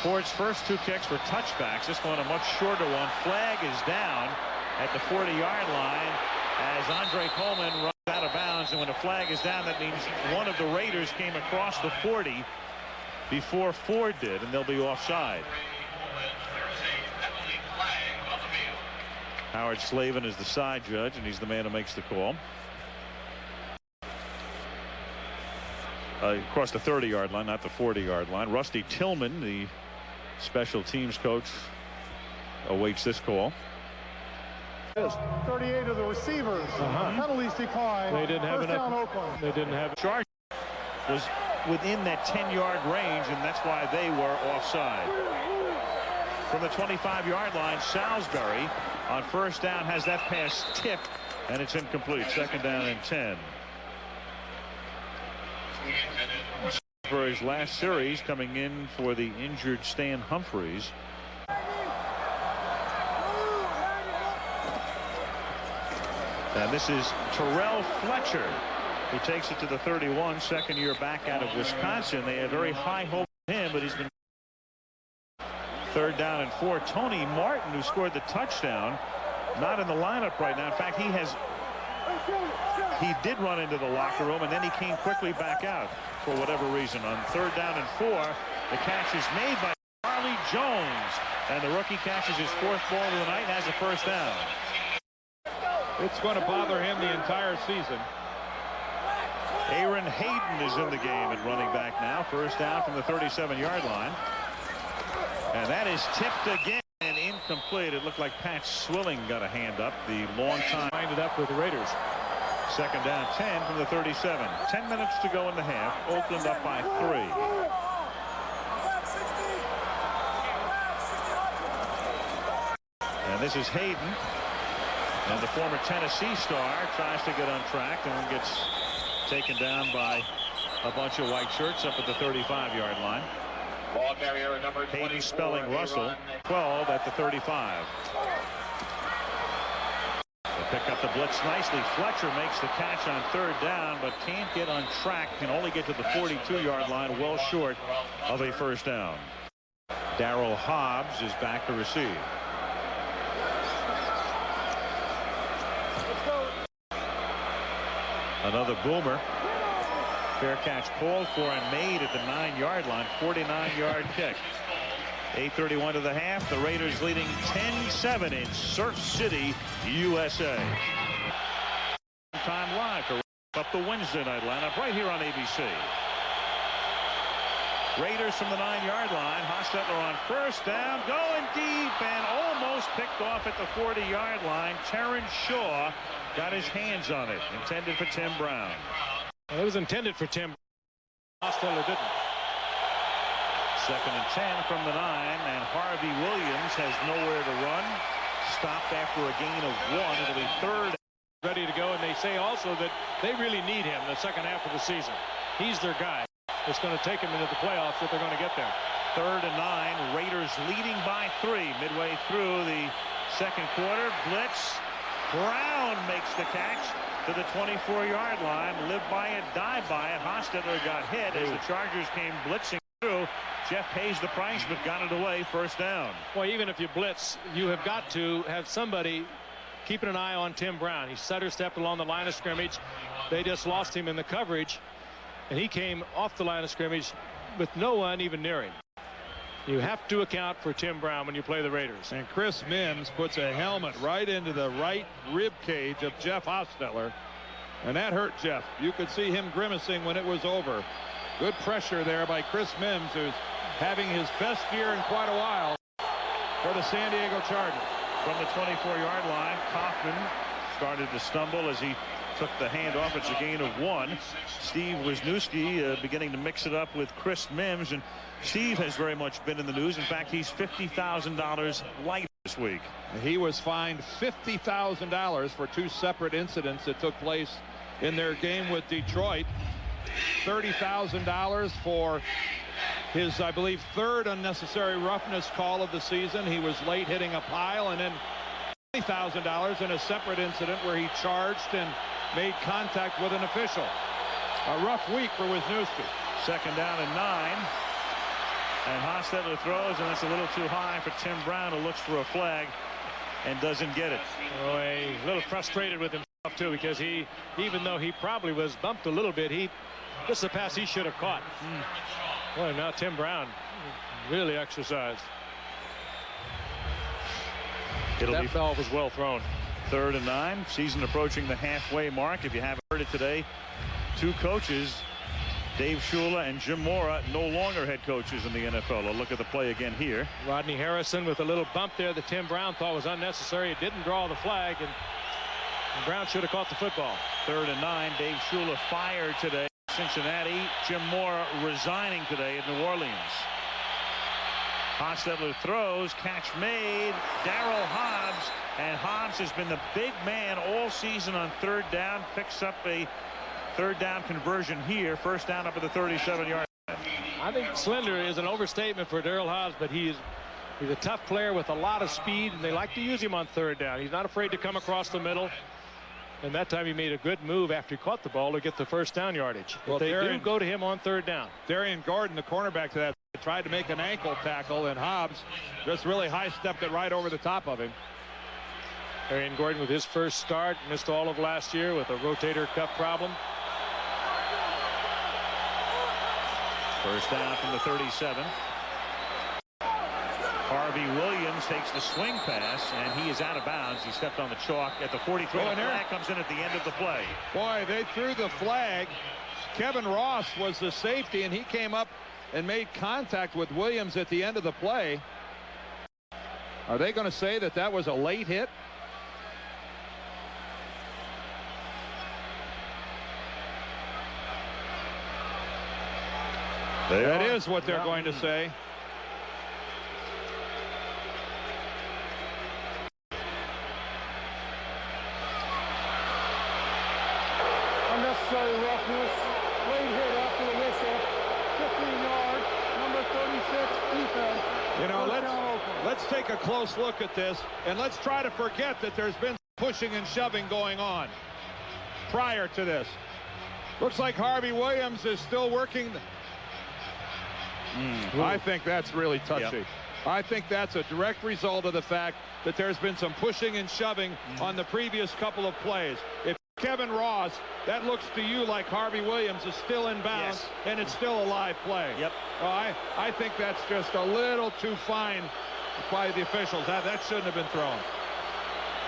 [SPEAKER 1] Ford's first 2 kicks were touchbacks. This one a much shorter one. Flag is down at the 40-yard line as Andre Coleman runs out of bounds. And when a flag is down, that means one of the Raiders came across the 40 before Ford did, and they'll be offside. Howard Slavin is the side judge, and he's the man who makes the call. Across the 30-yard line, not the 40-yard line. Rusty Tillman, the special teams coach, awaits this call.
[SPEAKER 2] 38 of the receivers. Penalties decline.
[SPEAKER 3] They didn't have
[SPEAKER 2] First
[SPEAKER 3] enough.
[SPEAKER 2] down, Oakland.
[SPEAKER 3] They didn't have.
[SPEAKER 1] Charge was within that 10-yard range, and that's why they were offside. From the 25-yard line, Salisbury on first down has that pass tipped, and it's incomplete. 2nd down and 10. Salisbury's last series coming in for the injured Stan Humphries. And this is Terrell Fletcher. He takes it to the 31, 2nd year back out of Wisconsin. They have very high hopes for him, but he's been 3rd down and 4. Tony Martin, who scored the touchdown, not in the lineup right now. In fact, he did run into the locker room, and then he came quickly back out for whatever reason. On 3rd down and 4, the catch is made by Charlie Jones, and the rookie catches his 4th ball of the night and has a first down.
[SPEAKER 4] It's going to bother him the entire season.
[SPEAKER 1] Aaron Hayden is in the game at running back now. First down from the 37-yard line. And that is tipped again and incomplete. complete. It looked like Pat Swilling got a hand up. The long time
[SPEAKER 3] Lined it up with the Raiders.
[SPEAKER 1] second down 10 from the 37. 10 minutes to go in the half. Oakland up by 3. And this is Hayden. And the former Tennessee star tries to get on track and gets taken down by a bunch of white shirts up at the 35-yard line.
[SPEAKER 6] Ball carrier number 24.
[SPEAKER 1] Hayden spelling Russell, 12 at the 35. They pick up the blitz nicely. Fletcher makes the catch on third down, but can't get on track. Can only get to the 42-yard line, well short of a first down. Darryl Hobbs is back to receive. Another boomer. Fair catch called for and made at the 9-yard line. 49-yard kick. 8:31 to the half. The Raiders leading 10-7 in Surf City, USA. Time live to wrap up the Wednesday night lineup right here on ABC. Raiders from the 9-yard line. Hostetler on first down, going deep and almost picked off at the 40-yard line. Terrence Shaw got his hands on it. Intended for Tim Brown.
[SPEAKER 3] Well, it was intended for Tim. Hostetler didn't.
[SPEAKER 1] Second and 10 from the 9, and Harvey Williams has nowhere to run. Stopped after a gain of 1. It'll be third.
[SPEAKER 3] Ready to go, and they say also that they really need him the second half of the season. He's their guy. It's going to take them into the playoffs if they're going to get there.
[SPEAKER 1] Third and 9. Raiders leading by 3 midway through the second quarter. Blitz. Brown makes the catch to the 24-yard line. Live by it, die by it. Hostetler got hit as the Chargers came blitzing through. Jeff pays the price, but got it away. First down.
[SPEAKER 3] Well, even if you blitz, you have got to have somebody keeping an eye on Tim Brown. He stutter-stepped along the line of scrimmage. They just lost him in the coverage, and he came off the line of scrimmage with no one even near him. You have to account for Tim Brown when you play the Raiders.
[SPEAKER 4] And Chris Mims puts a helmet right into the right rib cage of Jeff Hostetler, and that hurt Jeff. You could see him grimacing when it was over. Good pressure there by Chris Mims, who's having his best year in quite a while for the San Diego Chargers.
[SPEAKER 1] From the 24-yard line, Kaufman started to stumble as he took the handoff. It's a gain of 1. Steve Wisniewski beginning to mix it up with Chris Mims, and Steve has very much been in the news. In fact, he's $50,000 light this week.
[SPEAKER 4] He was fined $50,000 for 2 separate incidents that took place in their game with Detroit. $30,000 for his, I believe, 3rd unnecessary roughness call of the season. He was late hitting a pile, and then $20,000 in a separate incident where he charged and made contact with an official. A rough week for Wisniewski.
[SPEAKER 1] Second down and 9. And Hostetler throws, and that's a little too high for Tim Brown, who looks for a flag and doesn't get it.
[SPEAKER 3] Oh, a little frustrated with himself, too, because he, even though he probably was bumped a little bit, this is a pass he should have caught. Boy, now Tim Brown really exercised. That ball was well thrown.
[SPEAKER 1] Third and 9. Season approaching the halfway mark. If you haven't heard it today, 2 coaches, Dave Shula and Jim Mora, no longer head coaches in the NFL. I'll look at the play again here.
[SPEAKER 3] Rodney Harrison with a little bump there that Tim Brown thought was unnecessary. It didn't draw the flag, and Brown should have caught the football.
[SPEAKER 1] Third and 9. Dave Shula fired today. Cincinnati. Jim Mora resigning today in New Orleans. Hostetler throws, catch made. Darryl Hobbs, and Hobbs has been the big man all season on third down. Picks up a third down conversion here. First down up at the 37-yard line.
[SPEAKER 3] I think slender is an overstatement for Darryl Hobbs, but he's a tough player with a lot of speed, and they like to use him on third down. He's not afraid to come across the middle. And that time he made a good move after he caught the ball to get the first down yardage. Well, they do go to him on third down.
[SPEAKER 4] Darian Gordon, the cornerback to that, tried to make an ankle tackle, and Hobbs just really high-stepped it right over the top of him.
[SPEAKER 3] Darian Gordon with his first start, missed all of last year with a rotator cuff problem.
[SPEAKER 1] First down from the 37. Harvey Williams takes the swing pass, and he is out of bounds. He stepped on the chalk at the 43. The flag comes in at the end of the play.
[SPEAKER 4] Boy, they threw the flag. Kevin Ross was the safety, and he came up and made contact with Williams at the end of the play. Are they going to say that that was a late hit? That is what they're going to say.
[SPEAKER 2] Unnecessary roughness. Late hit after the whistle. 15-yard. Number 36 defense.
[SPEAKER 4] You know, let's take a close look at this, and let's try to forget that there's been pushing and shoving going on prior to this. Looks like Harvey Williams is still working. I think that's really touchy.
[SPEAKER 1] Yep.
[SPEAKER 4] I think that's a direct result of the fact that there's been some pushing and shoving on the previous couple of plays. If Kevin Ross, that looks to you like Harvey Williams is still in bounds, and it's still a live play.
[SPEAKER 1] Yep.
[SPEAKER 4] Well, I think that's just a little too fine by the officials. That shouldn't have been thrown.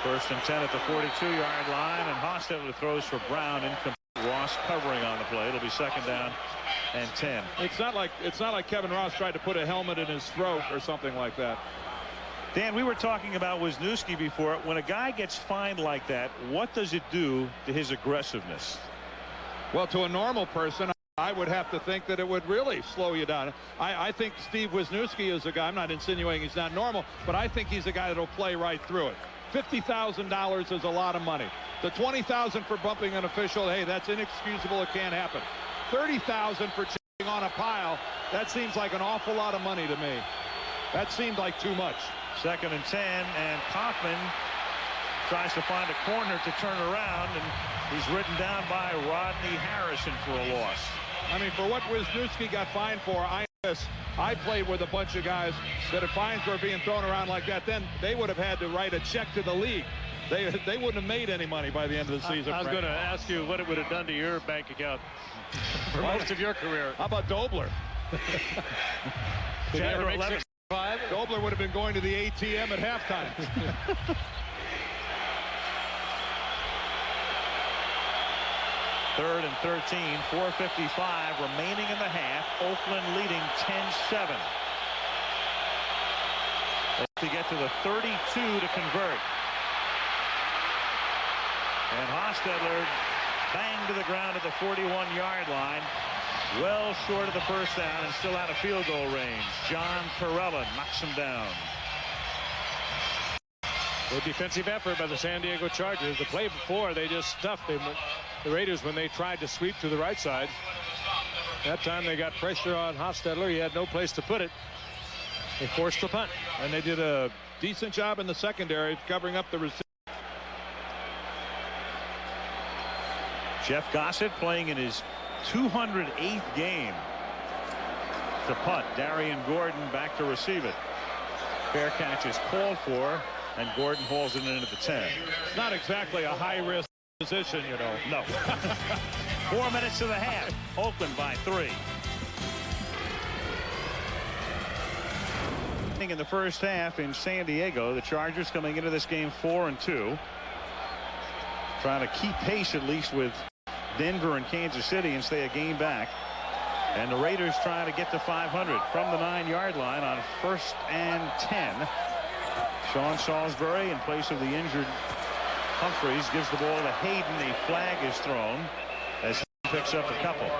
[SPEAKER 1] 1st and 10 at the 42-yard line, and Hostetler throws for Brown, incomplete. Ross covering on the play. It'll be 2nd down and 10.
[SPEAKER 4] It's not like Kevin Ross tried to put a helmet in his throat or something like that.
[SPEAKER 1] Dan, we were talking about Wisniewski before. When a guy gets fined like that, what does it do to his aggressiveness?
[SPEAKER 4] Well, to a normal person, I would have to think that it would really slow you down. I think Steve Wisniewski is a guy, I'm not insinuating he's not normal, but I think he's a guy that'll play right through it. $50,000 is a lot of money. The $20,000 for bumping an official, hey, that's inexcusable. It can't happen. $30,000 for checking on a pile, that seems like an awful lot of money to me. That seemed like too much.
[SPEAKER 1] 2nd and 10, and Kaufman tries to find a corner to turn around, and he's ridden down by Rodney Harrison for a loss.
[SPEAKER 4] I mean, for what Wisniewski got fined for, I played with a bunch of guys that if fines were being thrown around like that, then they would have had to write a check to the league. They wouldn't have made any money by the end of the season.
[SPEAKER 3] I was going to ask you what it would have done to your bank account for most of your career.
[SPEAKER 4] How about Dobler?
[SPEAKER 3] Did he ever make 65?
[SPEAKER 4] Dobler would have been going to the ATM at halftime.
[SPEAKER 1] Third and 13, 4:55 remaining in the half. Oakland leading 10-7. To get to the 32 to convert. And Hostetler banged to the ground at the 41-yard line. Well short of the first down and still out of field goal range. John Perella knocks him down.
[SPEAKER 3] Good defensive effort by the San Diego Chargers. The play before, they just stuffed him. The Raiders, when they tried to sweep to the right side, that time they got pressure on Hostetler. He had no place to put it. They forced the punt.
[SPEAKER 4] And they did a decent job in the secondary covering up the receiver.
[SPEAKER 1] Jeff Gossett playing in his 208th game to punt. Darian Gordon back to receive it. Fair catch is called for, and Gordon hauls it in at the 10.
[SPEAKER 4] It's not exactly a high-risk position, you know.
[SPEAKER 1] No. 4 minutes to the half. Oakland by 3. In the first half in San Diego, the Chargers coming into this game 4-2. Trying to keep pace at least with Denver and Kansas City and stay a game back. And the Raiders trying to get to 500 from the 9-yard line on 1st and 10. Sean Salisbury, in place of the injured Humphreys, gives the ball to Hayden. A flag is thrown as he picks up a couple.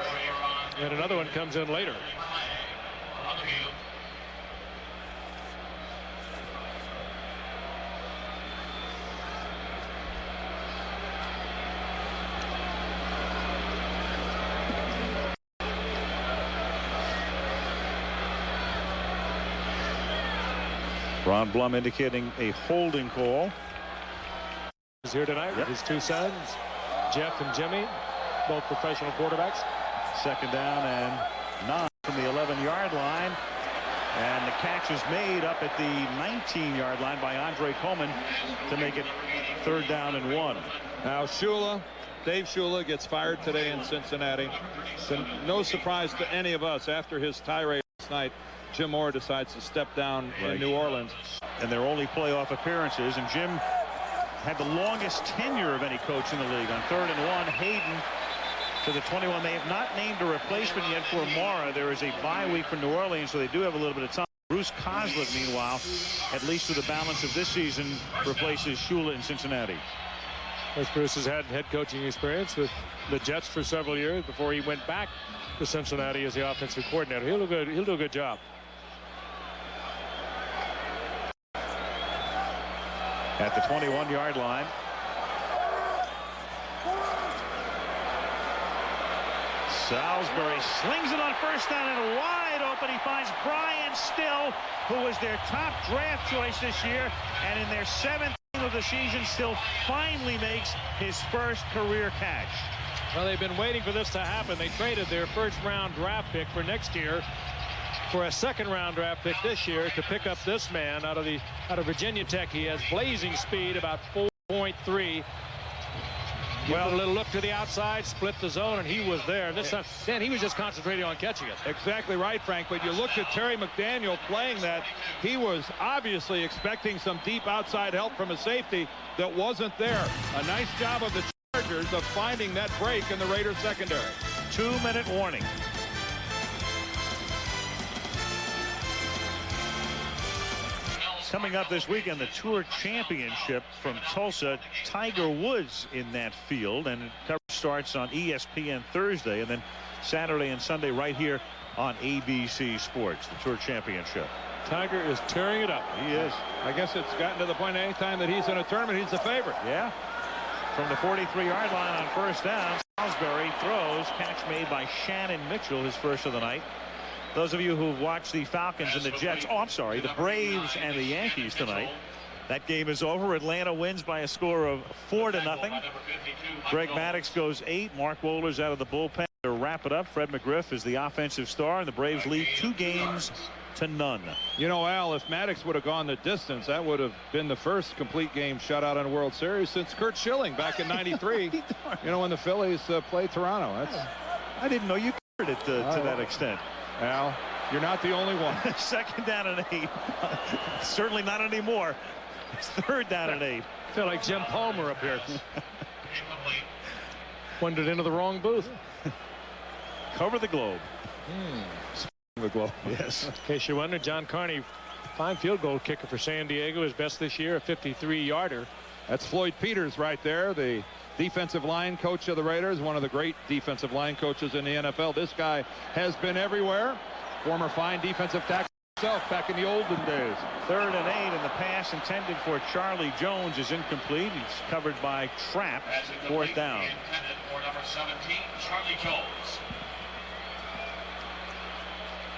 [SPEAKER 3] And another one comes in later.
[SPEAKER 1] Ron Blum indicating a holding call.
[SPEAKER 3] He's here tonight with his two sons, Jeff and Jimmy, both professional quarterbacks.
[SPEAKER 1] 2nd down and 9 from the 11-yard line. And the catch is made up at the 19-yard line by Andre Coleman to make it 3rd down and 1.
[SPEAKER 4] Now Dave Shula gets fired today in Cincinnati. So no surprise to any of us after his tirade last night. Jim Moore decides to step down in New Orleans.
[SPEAKER 1] And their only playoff appearances. And Jim had the longest tenure of any coach in the league. On 3rd and 1, Hayden to the 21. They have not named a replacement yet for Mara. There is a bye week for New Orleans, so they do have a little bit of time. Bruce Kozlik, meanwhile, at least for the balance of this season, replaces Shula in Cincinnati.
[SPEAKER 3] Bruce has had head coaching experience with the Jets for several years before he went back to Cincinnati as the offensive coordinator. He'll do a good job.
[SPEAKER 1] At the 21-yard line. Salisbury slings it on first down and wide open. He finds Brian Still, who was their top draft choice this year, and in their 7th game of the season, Still finally makes his first career catch.
[SPEAKER 3] Well, they've been waiting for this to happen. They traded their first-round draft pick for next year for a second-round draft pick this year to pick up this man out of Virginia Tech. He has blazing speed, about 4.3. Well, a little look to the outside, split the zone, and he was there. This time, then he was just concentrating on catching it.
[SPEAKER 4] Exactly right, Frank. But you looked at Terry McDaniel playing that. He was obviously expecting some deep outside help from a safety that wasn't there. A nice job of the Chargers of finding that break in the Raiders secondary.
[SPEAKER 1] 2-minute warning. Coming up this weekend, the Tour Championship from Tulsa. Tiger Woods in that field, and coverage starts on ESPN Thursday, and then Saturday and Sunday right here on ABC Sports, the Tour Championship.
[SPEAKER 3] Tiger is tearing it up.
[SPEAKER 1] He is.
[SPEAKER 4] I guess it's gotten to the point anytime that he's in a tournament, he's the favorite.
[SPEAKER 1] Yeah. From the 43-yard line on first down, Salisbury throws, catch made by Shannon Mitchell, his first of the night. Those of you who've watched the Falcons and the Jets, the Braves and the Yankees tonight, that game is over. Atlanta wins by a score of 4-0. Greg Maddux goes 8. Mark Wohlers out of the bullpen to wrap it up. Fred McGriff is the offensive star, and the Braves lead 2-0.
[SPEAKER 4] You know, Al, if Maddux would have gone the distance, that would have been the first complete game shutout in a World Series since Curt Schilling back in '93. You know, when the Phillies played Toronto.
[SPEAKER 1] I didn't know you covered it to that extent.
[SPEAKER 4] Al, you're not the only one.
[SPEAKER 1] 2nd down and 8. Certainly not anymore. It's 3rd down and 8.
[SPEAKER 3] I feel like Jim Palmer up here. Wandered into the wrong booth.
[SPEAKER 1] Cover the globe.
[SPEAKER 4] The globe.
[SPEAKER 1] Yes.
[SPEAKER 3] In case you wonder, John Carney, fine field goal kicker for San Diego, his best this year, a 53-yarder.
[SPEAKER 4] That's Floyd Peters right there, the defensive line coach of the Raiders, one of the great defensive line coaches in the NFL. This guy has been everywhere. Former fine defensive tackle himself back in the olden days.
[SPEAKER 1] 3rd and 8, and the pass intended for Charlie Jones is incomplete. He's covered by Trapp. 4th down.
[SPEAKER 6] For number 17, Charlie Jones.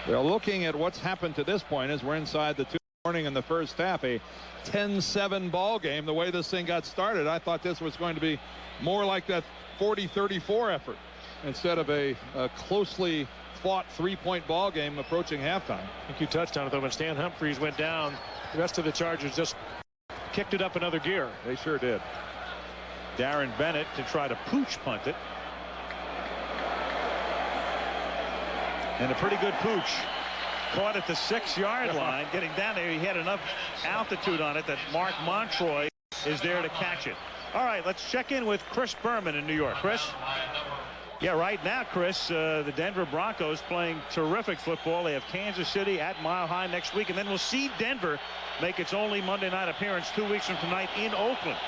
[SPEAKER 4] Well, looking at what's happened to this point as we're inside the 2 morning in the first half, a 10-7 ball game. The way this thing got started, I thought this was going to be more like that 40-34 effort instead of a closely fought 3-point ball game approaching halftime.
[SPEAKER 3] I think you touched on it, though. When Stan Humphries went down, the rest of the Chargers just kicked it up another gear.
[SPEAKER 4] They sure did.
[SPEAKER 1] Darren Bennett to try to pooch punt it. And a pretty good pooch. Caught at the 6-yard line. Getting down there, he had enough altitude on it that Mark Montroy is there to catch it. All right, let's check in with Chris Berman in New York. Chris? Yeah, right now, Chris, the Denver Broncos playing terrific football. They have Kansas City at Mile High next week, and then we'll see Denver make its only Monday night appearance 2 weeks from tonight in Oakland.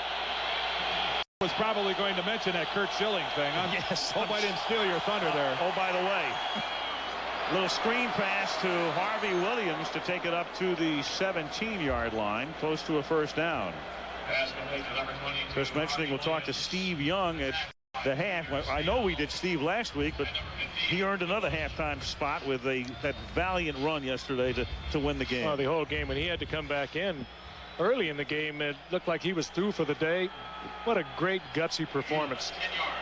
[SPEAKER 4] I was probably going to mention that Curt Schilling thing.
[SPEAKER 1] Yes.
[SPEAKER 4] Hope I didn't steal your thunder there.
[SPEAKER 1] Oh, by the way, little screen pass to Harvey Williams to take it up to the 17-yard line, close to a first down. Chris mentioning we'll talk to Steve Young at the half. I know we did Steve last week, but he earned another halftime spot with that valiant run yesterday to win the game.
[SPEAKER 3] Well, the whole game, when he had to come back in early in the game, it looked like he was through for the day. What a great gutsy performance.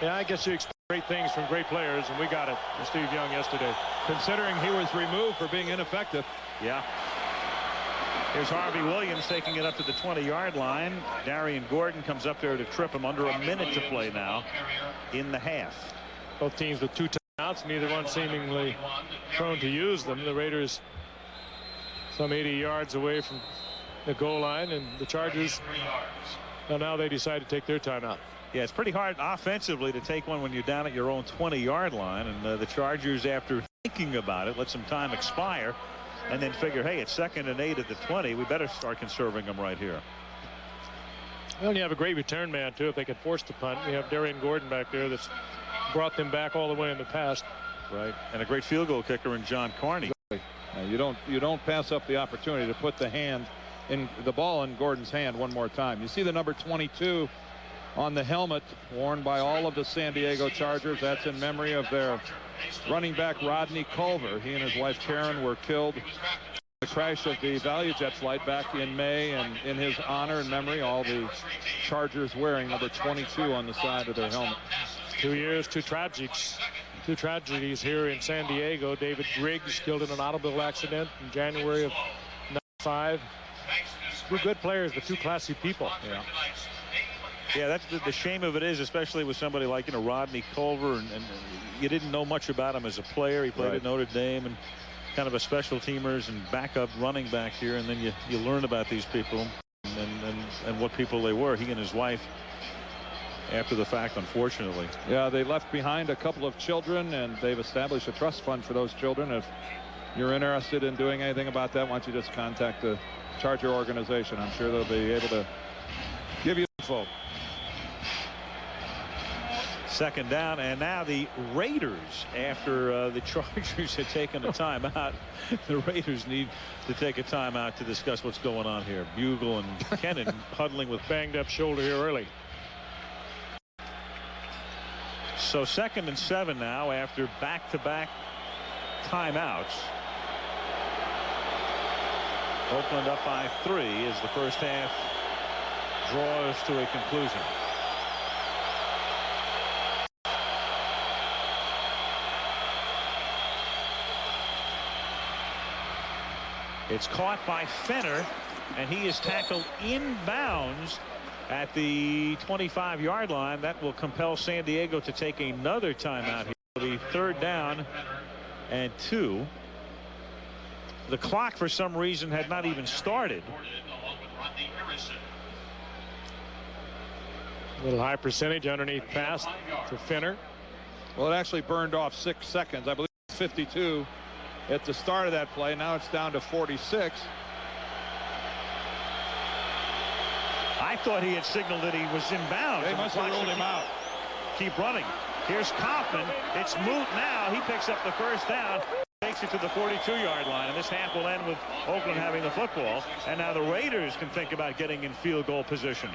[SPEAKER 3] Yeah, I guess you expect great things from great players, and we got it from Steve Young yesterday.
[SPEAKER 4] Considering he was removed for being ineffective.
[SPEAKER 1] Yeah. Here's Harvey Williams taking it up to the 20-yard line. Darian Gordon comes up there to trip him. Under a minute to play now in the half.
[SPEAKER 3] Both teams with 2 timeouts, neither one seemingly prone to use them. The Raiders some 80 yards away from the goal line, and the Chargers, well, now they decide to take their timeout.
[SPEAKER 1] Yeah, it's pretty hard offensively to take one when you're down at your own 20-yard line, and the Chargers, after thinking about it, let some time expire and then figure, hey, it's 2nd and 8 at the 20. We better start conserving them right here.
[SPEAKER 3] Well, you have a great return man, too, if they can force the punt. You have Darian Gordon back there that's brought them back all the way in the past.
[SPEAKER 1] Right. And a great field goal kicker in John Carney.
[SPEAKER 4] You don't pass up the opportunity to put the ball in Gordon's hand one more time. You see the number 22 on the helmet worn by all of the San Diego Chargers. That's in memory of their running back Rodney Culver. He and his wife Karen were killed in the crash of the ValueJet flight back in May, and in his honor and memory, all the Chargers wearing number 22 on the side of their helmet.
[SPEAKER 3] 2 years, two tragedies here in San Diego. David Griggs killed in an automobile accident in January of '95. Two good players, but two classy people.
[SPEAKER 1] Yeah, that's the shame of it is, especially with somebody like, Rodney Culver, and you didn't know much about him as a player. He played at Notre Dame and kind of a special teamers and backup running back here, and then you learn about these people and what people they were. He and his wife, after the fact, unfortunately.
[SPEAKER 4] Yeah, they left behind a couple of children, and they've established a trust fund for those children. If you're interested in doing anything about that, why don't you just contact the Charger organization? I'm sure they'll be able to give you info.
[SPEAKER 1] 2nd down, and now the Raiders, after the Chargers had taken a timeout, the Raiders need to take a timeout to discuss what's going on here. Bugle and Kennan huddling with
[SPEAKER 3] banged up shoulder here early.
[SPEAKER 1] So 2nd and 7 now after back-to-back timeouts. Oakland up by 3 as the first half draws to a conclusion. It's caught by Fenner, and he is tackled inbounds at the 25-yard line. That will compel San Diego to take another timeout here. The 3rd down and 2. The clock for some reason had not even started.
[SPEAKER 3] A little high percentage underneath pass to Fenner.
[SPEAKER 4] Well, it actually burned off 6 seconds. I believe it's 52 at the start of that play. Now it's down to 46.
[SPEAKER 1] I thought he had signaled that he was inbounds.
[SPEAKER 4] They must have ruled him out.
[SPEAKER 1] Keep running. Here's Kaufman. It's moot now. He picks up the first down. Takes it to the 42-yard line, and this half will end with Oakland having the football, and now the Raiders can think about getting in field goal position.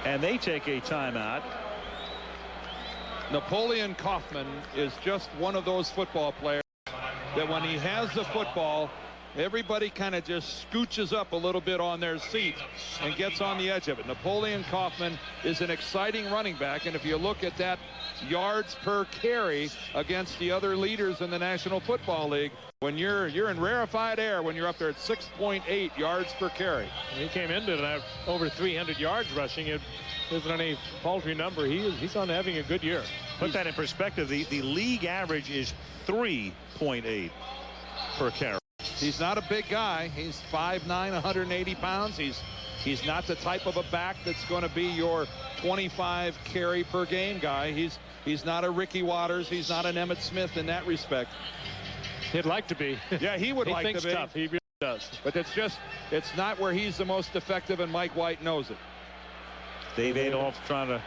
[SPEAKER 1] And they take a timeout.
[SPEAKER 4] Napoleon Kaufman is just one of those football players that when he has the football, everybody kind of just scooches up a little bit on their seat and gets on the edge of it. Napoleon Kaufman is an exciting running back, and if you look at that yards per carry against the other leaders in the National Football League, when you're in rarefied air when you're up there at 6.8 yards per carry.
[SPEAKER 3] He came into that over 300 yards rushing. It isn't any paltry number. He's on having a good year.
[SPEAKER 1] Put that in perspective. The league average is 3.8 per carry.
[SPEAKER 4] He's not a big guy. He's 5'9", 180 pounds. He's not the type of a back that's going to be your 25 carry per game guy. He's not a Ricky Waters. He's not an Emmitt Smith in that respect.
[SPEAKER 3] He'd like to be.
[SPEAKER 4] Yeah, he would like to be.
[SPEAKER 3] Tough. He really does.
[SPEAKER 4] But it's not where he's the most effective, and Mike White knows it.
[SPEAKER 1] Dave Adolph trying to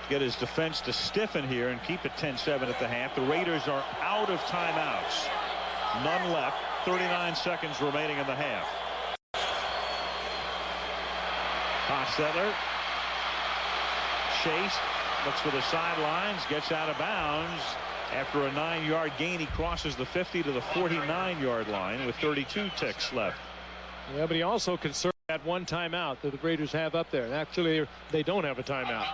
[SPEAKER 1] get his defense to stiffen here and keep it 10-7 at the half. The Raiders are out of timeouts. None left. 39 seconds remaining in the half. Hostetler. Chase looks for the sidelines, gets out of bounds. After a 9-yard gain, he crosses the 50 to the 49-yard line with 32 ticks left.
[SPEAKER 3] Yeah, but he also conserved that one timeout that the Raiders have up there. And actually, they don't have a timeout.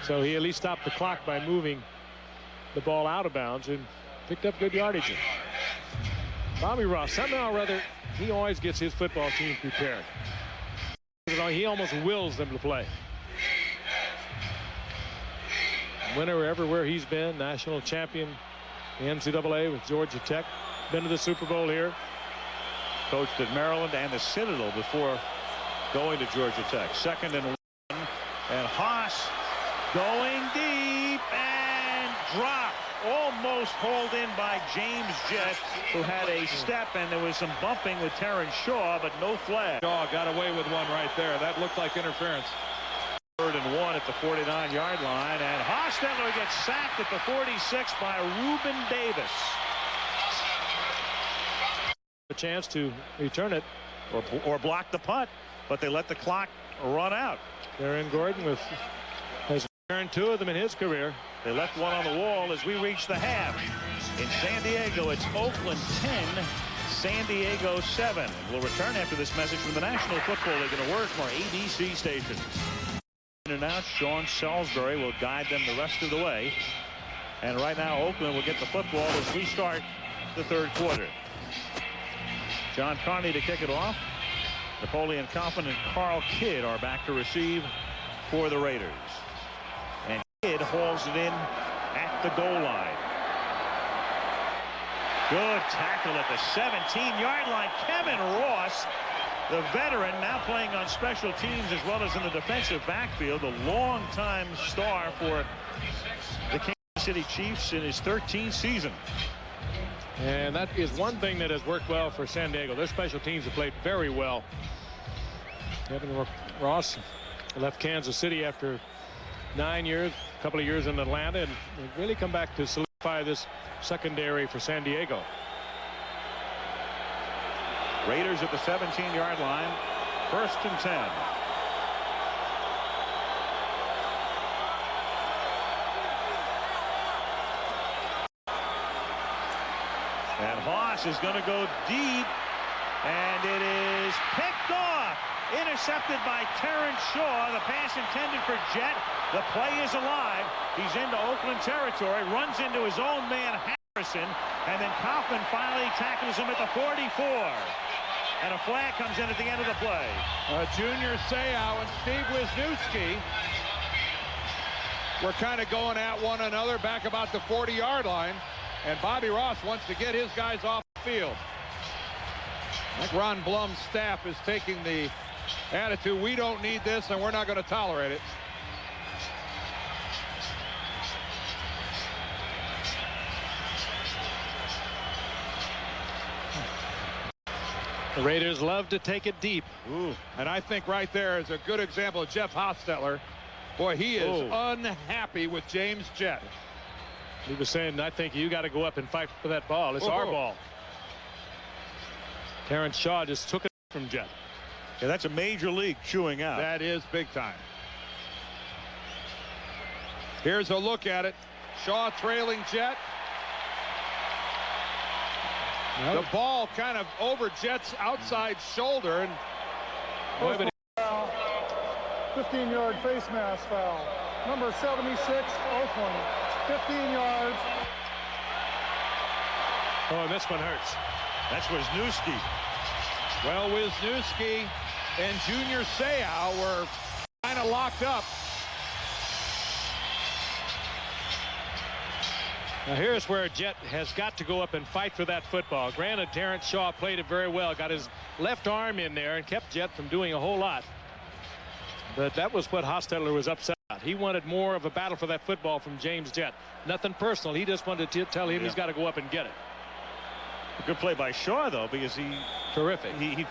[SPEAKER 3] So he at least stopped the clock by moving the ball out of bounds and picked up good yardage. Bobby Ross, somehow or other, he always gets his football team prepared. He almost wills them to play. Winner everywhere he's been, national champion, the NCAA with Georgia Tech, been to the Super Bowl here.
[SPEAKER 1] Coached at Maryland and the Citadel before going to Georgia Tech. 2nd and 1, and Haas going deep and dropped. almost hauled in by James Jett, who had a step, and there was some bumping with Terrence Shaw, but no flag.
[SPEAKER 4] Shaw got away with one right there. That looked like interference.
[SPEAKER 1] 3rd and 1 at the 49-yard line, and Hostetler gets sacked at the 46 by Reuben Davis.
[SPEAKER 3] A chance to return it
[SPEAKER 1] Or block the punt, but they let the clock run out.
[SPEAKER 3] Aaron Gordon has returned 2 of them in his career.
[SPEAKER 1] They left one on the wall as we reach the half. In San Diego, it's Oakland 10, San Diego 7. We'll return after this message from the National Football League and a word from our ABC station. In and out, Sean Salisbury will guide them the rest of the way. And right now, Oakland will get the football as we start the 3rd quarter. John Carney to kick it off. Napoleon Kaufman and Carl Kidd are back to receive for the Raiders. And Kidd hauls it in at the goal line. Good tackle at the 17-yard line. Kevin Ross, the veteran, now playing on special teams as well as in the defensive backfield, a longtime star for the Kansas City Chiefs in his 13th season.
[SPEAKER 3] And that is one thing that has worked well for San Diego. Their special teams have played very well. Kevin Ross left Kansas City after 9 years, a couple of years in Atlanta, and really come back to solidify this secondary for San Diego.
[SPEAKER 1] Raiders at the 17-yard line, 1st and 10. And Haas is going to go deep, and it is picked off. Intercepted by Terrence Shaw. The pass intended for Jett. The play is alive. He's into Oakland territory, runs into his own man Harrison, and then Kaufman finally tackles him at the 44. And a flag comes in at the end of the play.
[SPEAKER 4] Junior Seau and Steve Wisniewski were kind of going at one another back about the 40-yard line. And Bobby Ross wants to get his guys off the field. I think Ron Blum's staff is taking the attitude, we don't need this and we're not going to tolerate it.
[SPEAKER 3] The Raiders love to take it deep.
[SPEAKER 4] Ooh, and I think right there is a good example of Jeff Hostetler. Boy, he is unhappy with James Jett.
[SPEAKER 3] He was saying, I think you got to go up and fight for that ball. It's our ball. Terrence Shaw just took it from Jett.
[SPEAKER 1] Yeah, that's a major league chewing out.
[SPEAKER 4] That is big time. Here's a look at it. Shaw trailing Jett.
[SPEAKER 3] Nope.
[SPEAKER 4] The ball kind of over Jett's outside shoulder. And
[SPEAKER 2] 15-yard face mask foul. Number 76, Oakland. 15 yards.
[SPEAKER 3] Oh, and this one hurts.
[SPEAKER 1] That's Wisniewski.
[SPEAKER 4] Well, Wisniewski and Junior Seau were kind of locked up.
[SPEAKER 3] Now here's where Jett has got to go up and fight for that football. Granted, Terrence Shaw played it very well, got his left arm in there and kept Jett from doing a whole lot. But that was what Hostetler was upset about. He wanted more of a battle for that football from James Jett. Nothing personal. He just wanted to tell him he's got to go up and get it.
[SPEAKER 1] A good play by Shaw, though, because he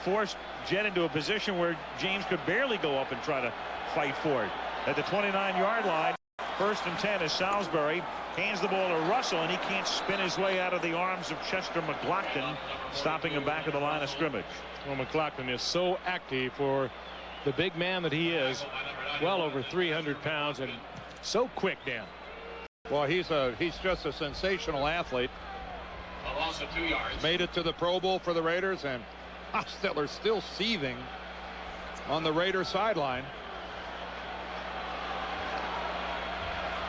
[SPEAKER 1] forced Jett into a position where James could barely go up and try to fight for it. At the 29-yard line, 1st and 10 as Salisbury hands the ball to Russell, and he can't spin his way out of the arms of Chester McLaughlin, stopping him back at the line of scrimmage.
[SPEAKER 3] Well, McLaughlin is so active for the big man that he is, well over 300 pounds and so quick, Dan.
[SPEAKER 4] Well, he's just a sensational athlete.
[SPEAKER 6] A loss of 2 yards.
[SPEAKER 4] Made it to the Pro Bowl for the Raiders, and Hostetler still seething on the Raiders sideline.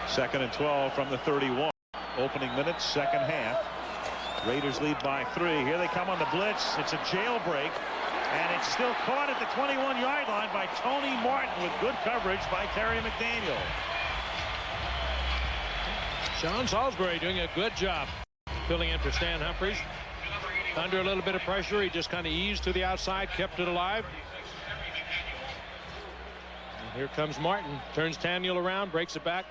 [SPEAKER 1] 2nd and 12 from the 31. Opening minutes, second half. Raiders lead by 3. Here they come on the blitz. It's a jailbreak, and it's still caught at the 21-yard line by Tony Martin with good coverage by Terry McDaniel.
[SPEAKER 3] Sean Salisbury doing a good job filling in for Stan Humphries. Under a little bit of pressure, he just kind of eased to the outside, kept it alive. And here comes Martin. Turns Daniel around, breaks it back,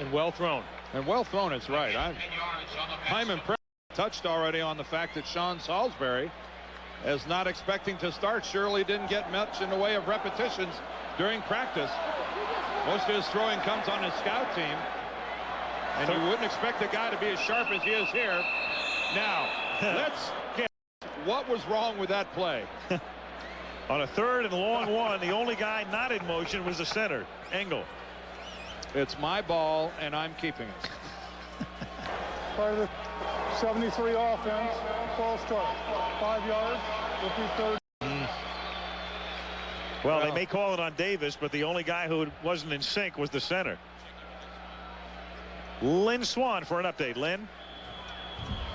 [SPEAKER 3] and well thrown.
[SPEAKER 4] And well thrown, it's right. I'm impressed. Touched already on the fact that Sean Salisbury is not expecting to start. Surely didn't get much in the way of repetitions during practice. Most of his throwing comes on his scout team. And you wouldn't expect the guy to be as sharp as he is here. Now, let's get what was wrong with that play.
[SPEAKER 1] On a 3rd and long one, the only guy not in motion was the center, Engel.
[SPEAKER 4] It's my ball, and I'm keeping it.
[SPEAKER 2] Part of the 73 offense, false start, 5 yards, repeat third.
[SPEAKER 1] Well, they may call it on Davis, but the only guy who wasn't in sync was the center. Lynn Swan for an update. Lynn.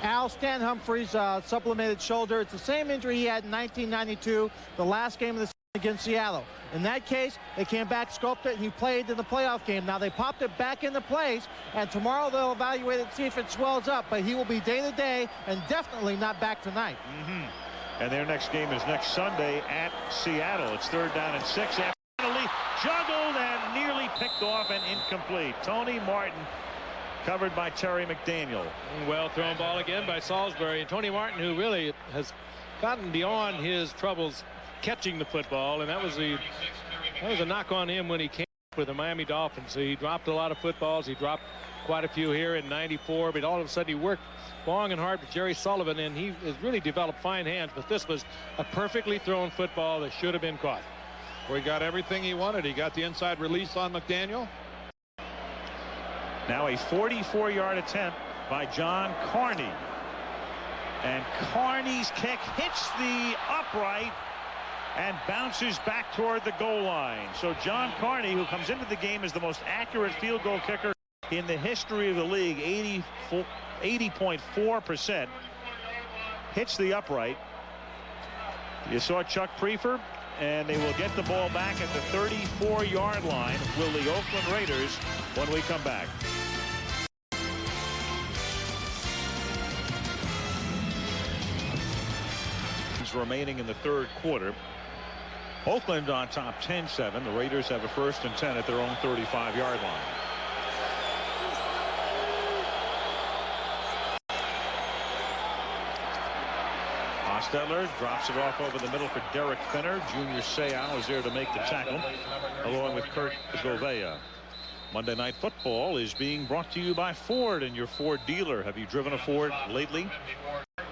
[SPEAKER 5] Al Stan Humphries supplemented shoulder. It's the same injury he had in 1992, the last game of the season against Seattle. In that case, they came back, scoped it, and he played in the playoff game. Now they popped it back into place, and tomorrow they'll evaluate it, see if it swells up. But he will be day-to-day and definitely not back tonight.
[SPEAKER 1] And their next game is next Sunday at Seattle. It's 3rd down and 6. After penalty, juggled and nearly picked off and incomplete. Tony Martin covered by Terry McDaniel.
[SPEAKER 3] Well thrown ball again by Salisbury. And Tony Martin, who really has gotten beyond his troubles catching the football, and that was a knock on him when he came up with the Miami Dolphins. He dropped a lot of footballs. He dropped quite a few here in '94, but all of a sudden he worked long and hard with Jerry Sullivan, and he has really developed fine hands. But this was a perfectly thrown football that should have been caught.
[SPEAKER 4] Well, he got everything he wanted. He got the inside release on McDaniel.
[SPEAKER 1] Now a 44-yard attempt by John Carney. And Carney's kick hits the upright and bounces back toward the goal line. So John Carney, who comes into the game as the most accurate field goal kicker in the history of the league, 80.4%, hits the upright. You saw Chuck Prefer, and they will get the ball back at the 34-yard line. Will the Oakland Raiders when we come back. Remaining in the 3rd quarter. Oakland on top 10-7. The Raiders have a 1st and 10 at their own 35-yard line. Hostetler drops it off over the middle for Derek Finner. Junior Seau is there to make the tackle along with Kurt Govea. Monday Night Football is being brought to you by Ford and your Ford dealer. Have you driven a Ford lately?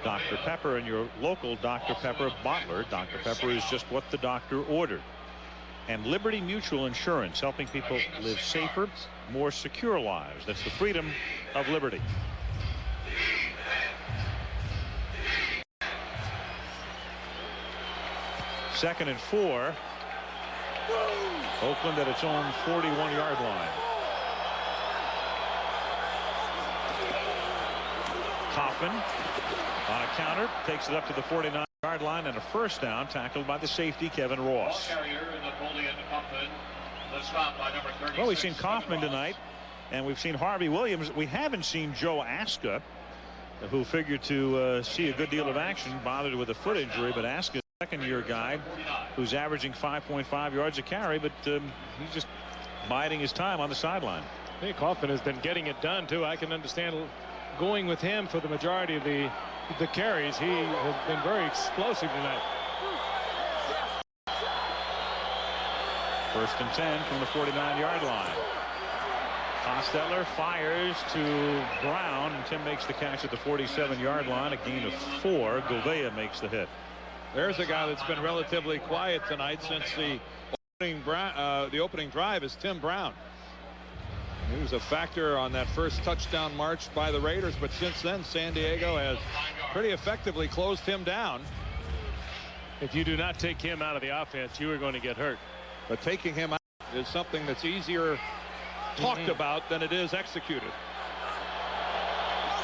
[SPEAKER 1] Dr. Pepper and your local Dr. Pepper bottler. Dr. Pepper is just what the doctor ordered. And Liberty Mutual Insurance, helping people live safer, more secure lives. That's the freedom of liberty. Second and 4. Oakland at its own 41-yard line. Kaufman on a counter takes it up to the 49-yard line, and a 1st down tackled by the safety Kevin Ross. Well, we've seen Kaufman tonight, and we've seen Harvey Williams. We haven't seen Joe Aska, who figured to see a good deal of action, bothered with a foot injury. But Aska, second-year guy, who's averaging 5.5 yards a carry, but he's just biding his time on the sideline.
[SPEAKER 3] I think Kaufman has been getting it done too. I can understand going with him for the majority of the carries. He has been very explosive tonight.
[SPEAKER 1] 1st and 10 from the 49-yard line. Hostetler fires to Brown, and Tim makes the catch at the 47-yard line. A gain of 4. Govea makes the hit.
[SPEAKER 4] There's a guy that's been relatively quiet tonight since the opening drive is Tim Brown. He was a factor on that first touchdown march by the Raiders, but since then San Diego has pretty effectively closed him down.
[SPEAKER 3] If you do not take him out of the offense, you are going to get hurt.
[SPEAKER 4] But taking him out is something that's easier talked about than it is executed.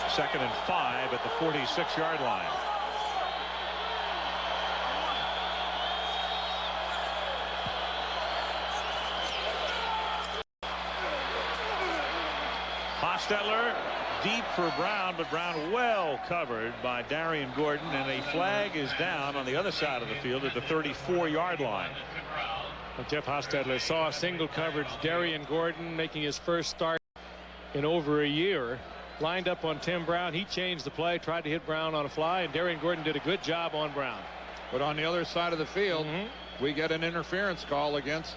[SPEAKER 1] 2nd and 5 at the 46-yard line. Hostetler deep for Brown, but Brown well covered by Darian Gordon, and a flag is down on the other side of the field at the 34-yard line.
[SPEAKER 3] Well, Jeff Hostetler saw single coverage. Darian Gordon making his first start in over a year. Lined up on Tim Brown. He changed the play, tried to hit Brown on a fly, and Darian Gordon did a good job on Brown.
[SPEAKER 4] But on the other side of the field, we get an interference call against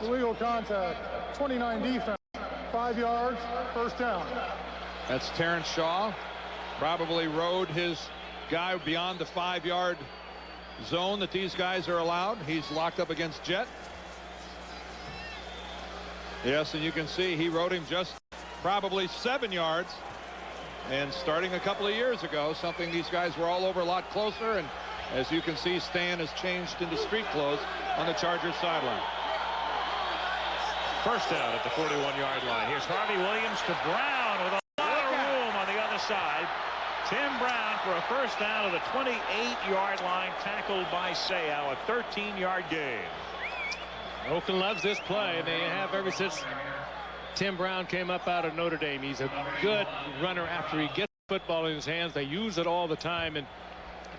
[SPEAKER 2] illegal contact. 29 defense. 5 yards. First down.
[SPEAKER 4] That's Terrence Shaw. Probably rode his guy beyond the 5-yard zone that these guys are allowed. He's locked up against Jet. Yes, and you can see he rode him just probably 7 yards. And starting a couple of years ago, something these guys were all over a lot closer. And as you can see, Stan has changed into street clothes on the Chargers sideline.
[SPEAKER 1] First down at the 41-yard line. Here's Harvey Williams to Brown with a lot of room on the other side. Tim Brown for a first down at the 28-yard line, tackled by Seau, a 13-yard gain.
[SPEAKER 3] Oakland loves this play, and they have ever since Tim Brown came up out of Notre Dame. He's a good runner after he gets the football in his hands. They use it all the time, and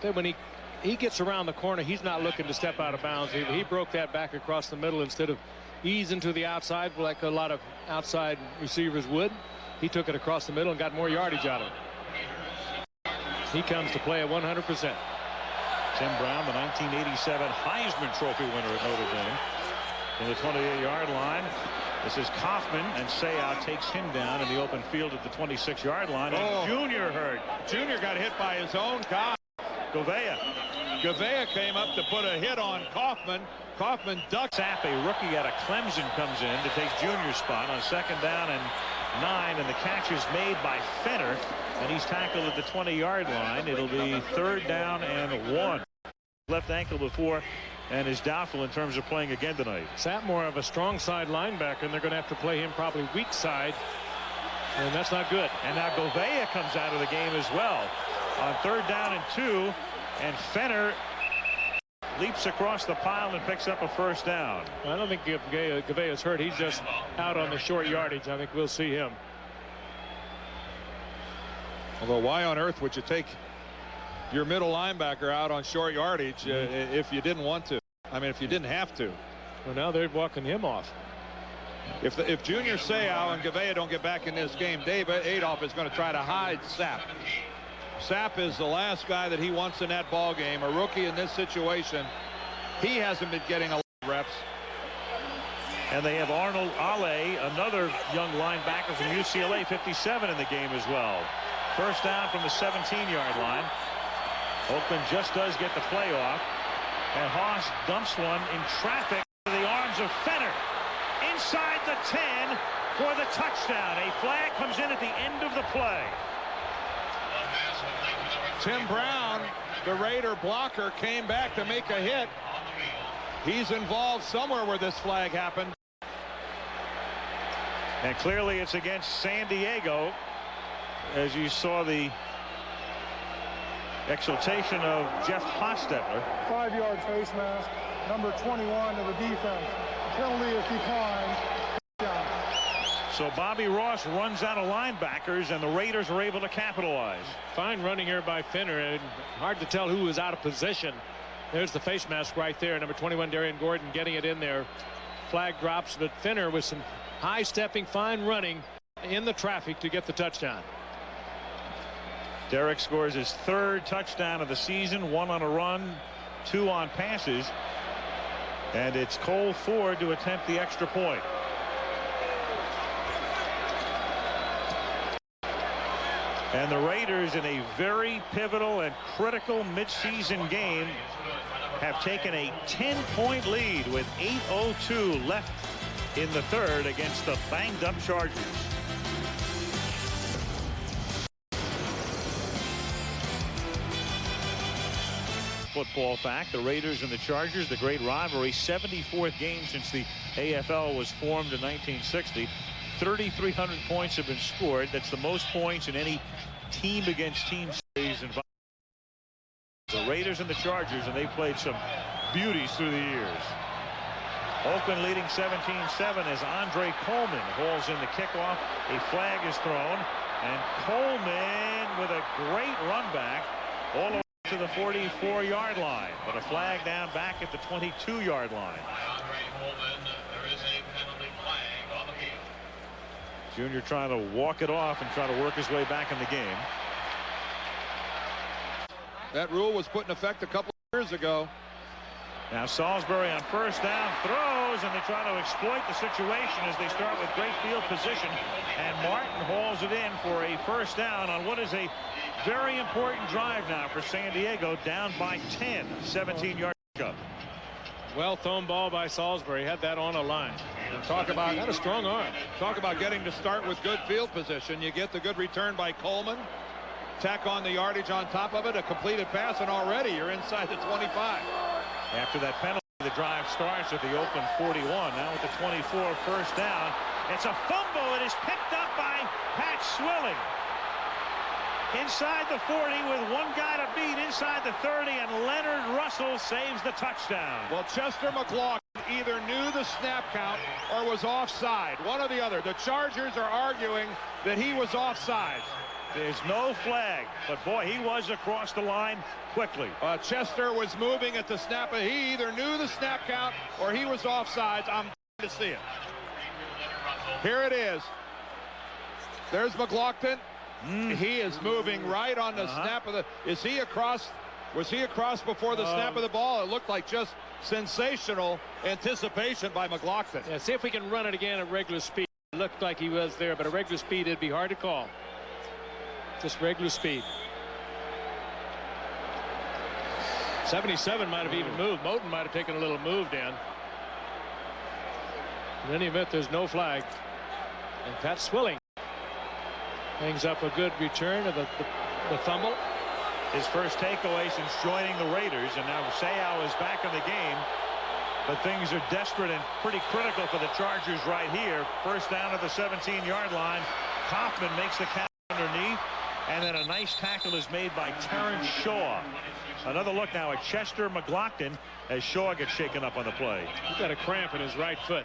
[SPEAKER 3] then when he gets around the corner, he's not looking to step out of bounds. He broke that back across the middle instead of easing to the outside like a lot of outside receivers would. He took it across the middle and got more yardage out of it. He comes to play at 100%.
[SPEAKER 1] Tim Brown, the 1987 Heisman Trophy winner at Notre Dame, in the 28-yard line. This is Kaufman, and Seau takes him down in the open field at the 26-yard line. And Junior hurt.
[SPEAKER 4] Junior got hit by his own guy. Gouveia came up to put a hit on Kaufman. Kaufman ducks.
[SPEAKER 1] Sapp, a rookie out of Clemson, comes in to take Junior's spot on 2nd down and 9, and the catch is made by Fenner, and he's tackled at the 20-yard line. It'll be 3rd down and 1. Left ankle before, and is doubtful in terms of playing again tonight.
[SPEAKER 3] Sapp more of a strong side linebacker, and they're going to have to play him probably weak side, and that's not good.
[SPEAKER 1] And now Gouveia comes out of the game as well on 3rd down and 2, and Fenner leaps across the pile and picks up a first down.
[SPEAKER 3] I don't think Gouveia is hurt. He's just out on the short yardage. I think we'll see him.
[SPEAKER 4] Although why on earth would you take your middle linebacker out on short yardage if you didn't want to? I mean, if you didn't have to.
[SPEAKER 3] Well, now they're walking him off.
[SPEAKER 4] If Junior Seau and Gouveia don't get back in this game, Dave Adolph is going to try to hide Sapp. Sapp is the last guy that he wants in that ball game. A rookie in this situation. He hasn't been getting a lot of reps.
[SPEAKER 1] And they have Arnold Ale, another young linebacker from UCLA, 57 in the game as well. First down from the 17-yard line. Oakland just does get the play off. And Haas dumps one in traffic to the arms of Fenner. Inside the 10 for the touchdown. A flag comes in at the end of the play.
[SPEAKER 4] Tim Brown, the Raider blocker, came back to make a hit. He's involved somewhere where this flag happened.
[SPEAKER 1] And clearly it's against San Diego, as you saw the exultation of Jeff Hostetler.
[SPEAKER 2] 5-yard face mask. Number 21 of the defense. Penalty is declined. Down.
[SPEAKER 1] So Bobby Ross runs out of linebackers, and the Raiders are able to capitalize.
[SPEAKER 3] Fine running here by Fenner, and hard to tell who was out of position. There's the face mask right there. Number 21, Darian Gordon, getting it in there. Flag drops, but Fenner with some high stepping, fine running in the traffic to get the touchdown.
[SPEAKER 1] Derek scores his 3rd touchdown of the season, 1 on a run, 2 on passes. And it's Cole Ford to attempt the extra point. And the Raiders, in a very pivotal and critical midseason game, have taken a 10-point lead with 8:02 left in the 3rd against the banged-up Chargers. Football fact, the Raiders and the Chargers, the great rivalry, 74th game since the AFL was formed in 1960. 3,300 points have been scored. That's the most points in any team against team series involved. The Raiders and the Chargers, and they played some beauties through the years. Oakland leading 17-7 as Andre Coleman hauls in the kickoff. A flag is thrown, and Coleman with a great run back all the way to the 44-yard line, but a flag down back at the 22-yard line. Junior trying to walk it off and try to work his way back in the game.
[SPEAKER 4] That rule was put in effect a couple of years ago.
[SPEAKER 1] Now Salisbury on first down throws, and they try to exploit the situation as they start with great field position, and Martin hauls it in for a first down on what is a very important drive now for San Diego, down by 10, 17-yard pickup.
[SPEAKER 3] Well thrown ball by Salisbury, had that on a line.
[SPEAKER 4] And talk about
[SPEAKER 3] Got a strong arm.
[SPEAKER 4] Talk about getting to start with good field position. You get the good return by Coleman, tack on the yardage on top of it, a completed pass, and already you're inside the 25.
[SPEAKER 1] After that penalty, the drive starts at the open 41. Now with the 24, first down. It's a fumble. It is picked up by Pat Swilling. Inside the 40 with one guy to beat inside the 30, and Leonard Russell saves the touchdown.
[SPEAKER 4] Well, Chester McLaughlin either knew the snap count or was offside. One or the other. The Chargers are arguing that he was offside.
[SPEAKER 1] There's no flag, but boy, he was across the line quickly.
[SPEAKER 4] Chester was moving at the snap. He either knew the snap count or he was offsides. I'm to see it. Here it is. There's McLaughlin. He is moving right on the snap of the. Is he across? Was he across before the snap of the ball? It looked like just sensational anticipation by McLaughlin.
[SPEAKER 3] Yeah, see if we can run it again at regular speed. It looked like he was there, but at regular speed it'd be hard to call. Just regular speed. 77 might have even moved. Moten might have taken a little move, Dan. In any event, there's no flag. And Pat Swilling hangs up a good return of the fumble.
[SPEAKER 1] His first takeaway since joining the Raiders, and now Seau is back in the game. But things are desperate and pretty critical for the Chargers right here. First down at the 17-yard line. Kaufman makes the catch underneath. And then a nice tackle is made by Terrence Shaw. Another look now at Chester McLaughlin as Shaw gets shaken up on the play.
[SPEAKER 3] He's got a cramp in his right foot.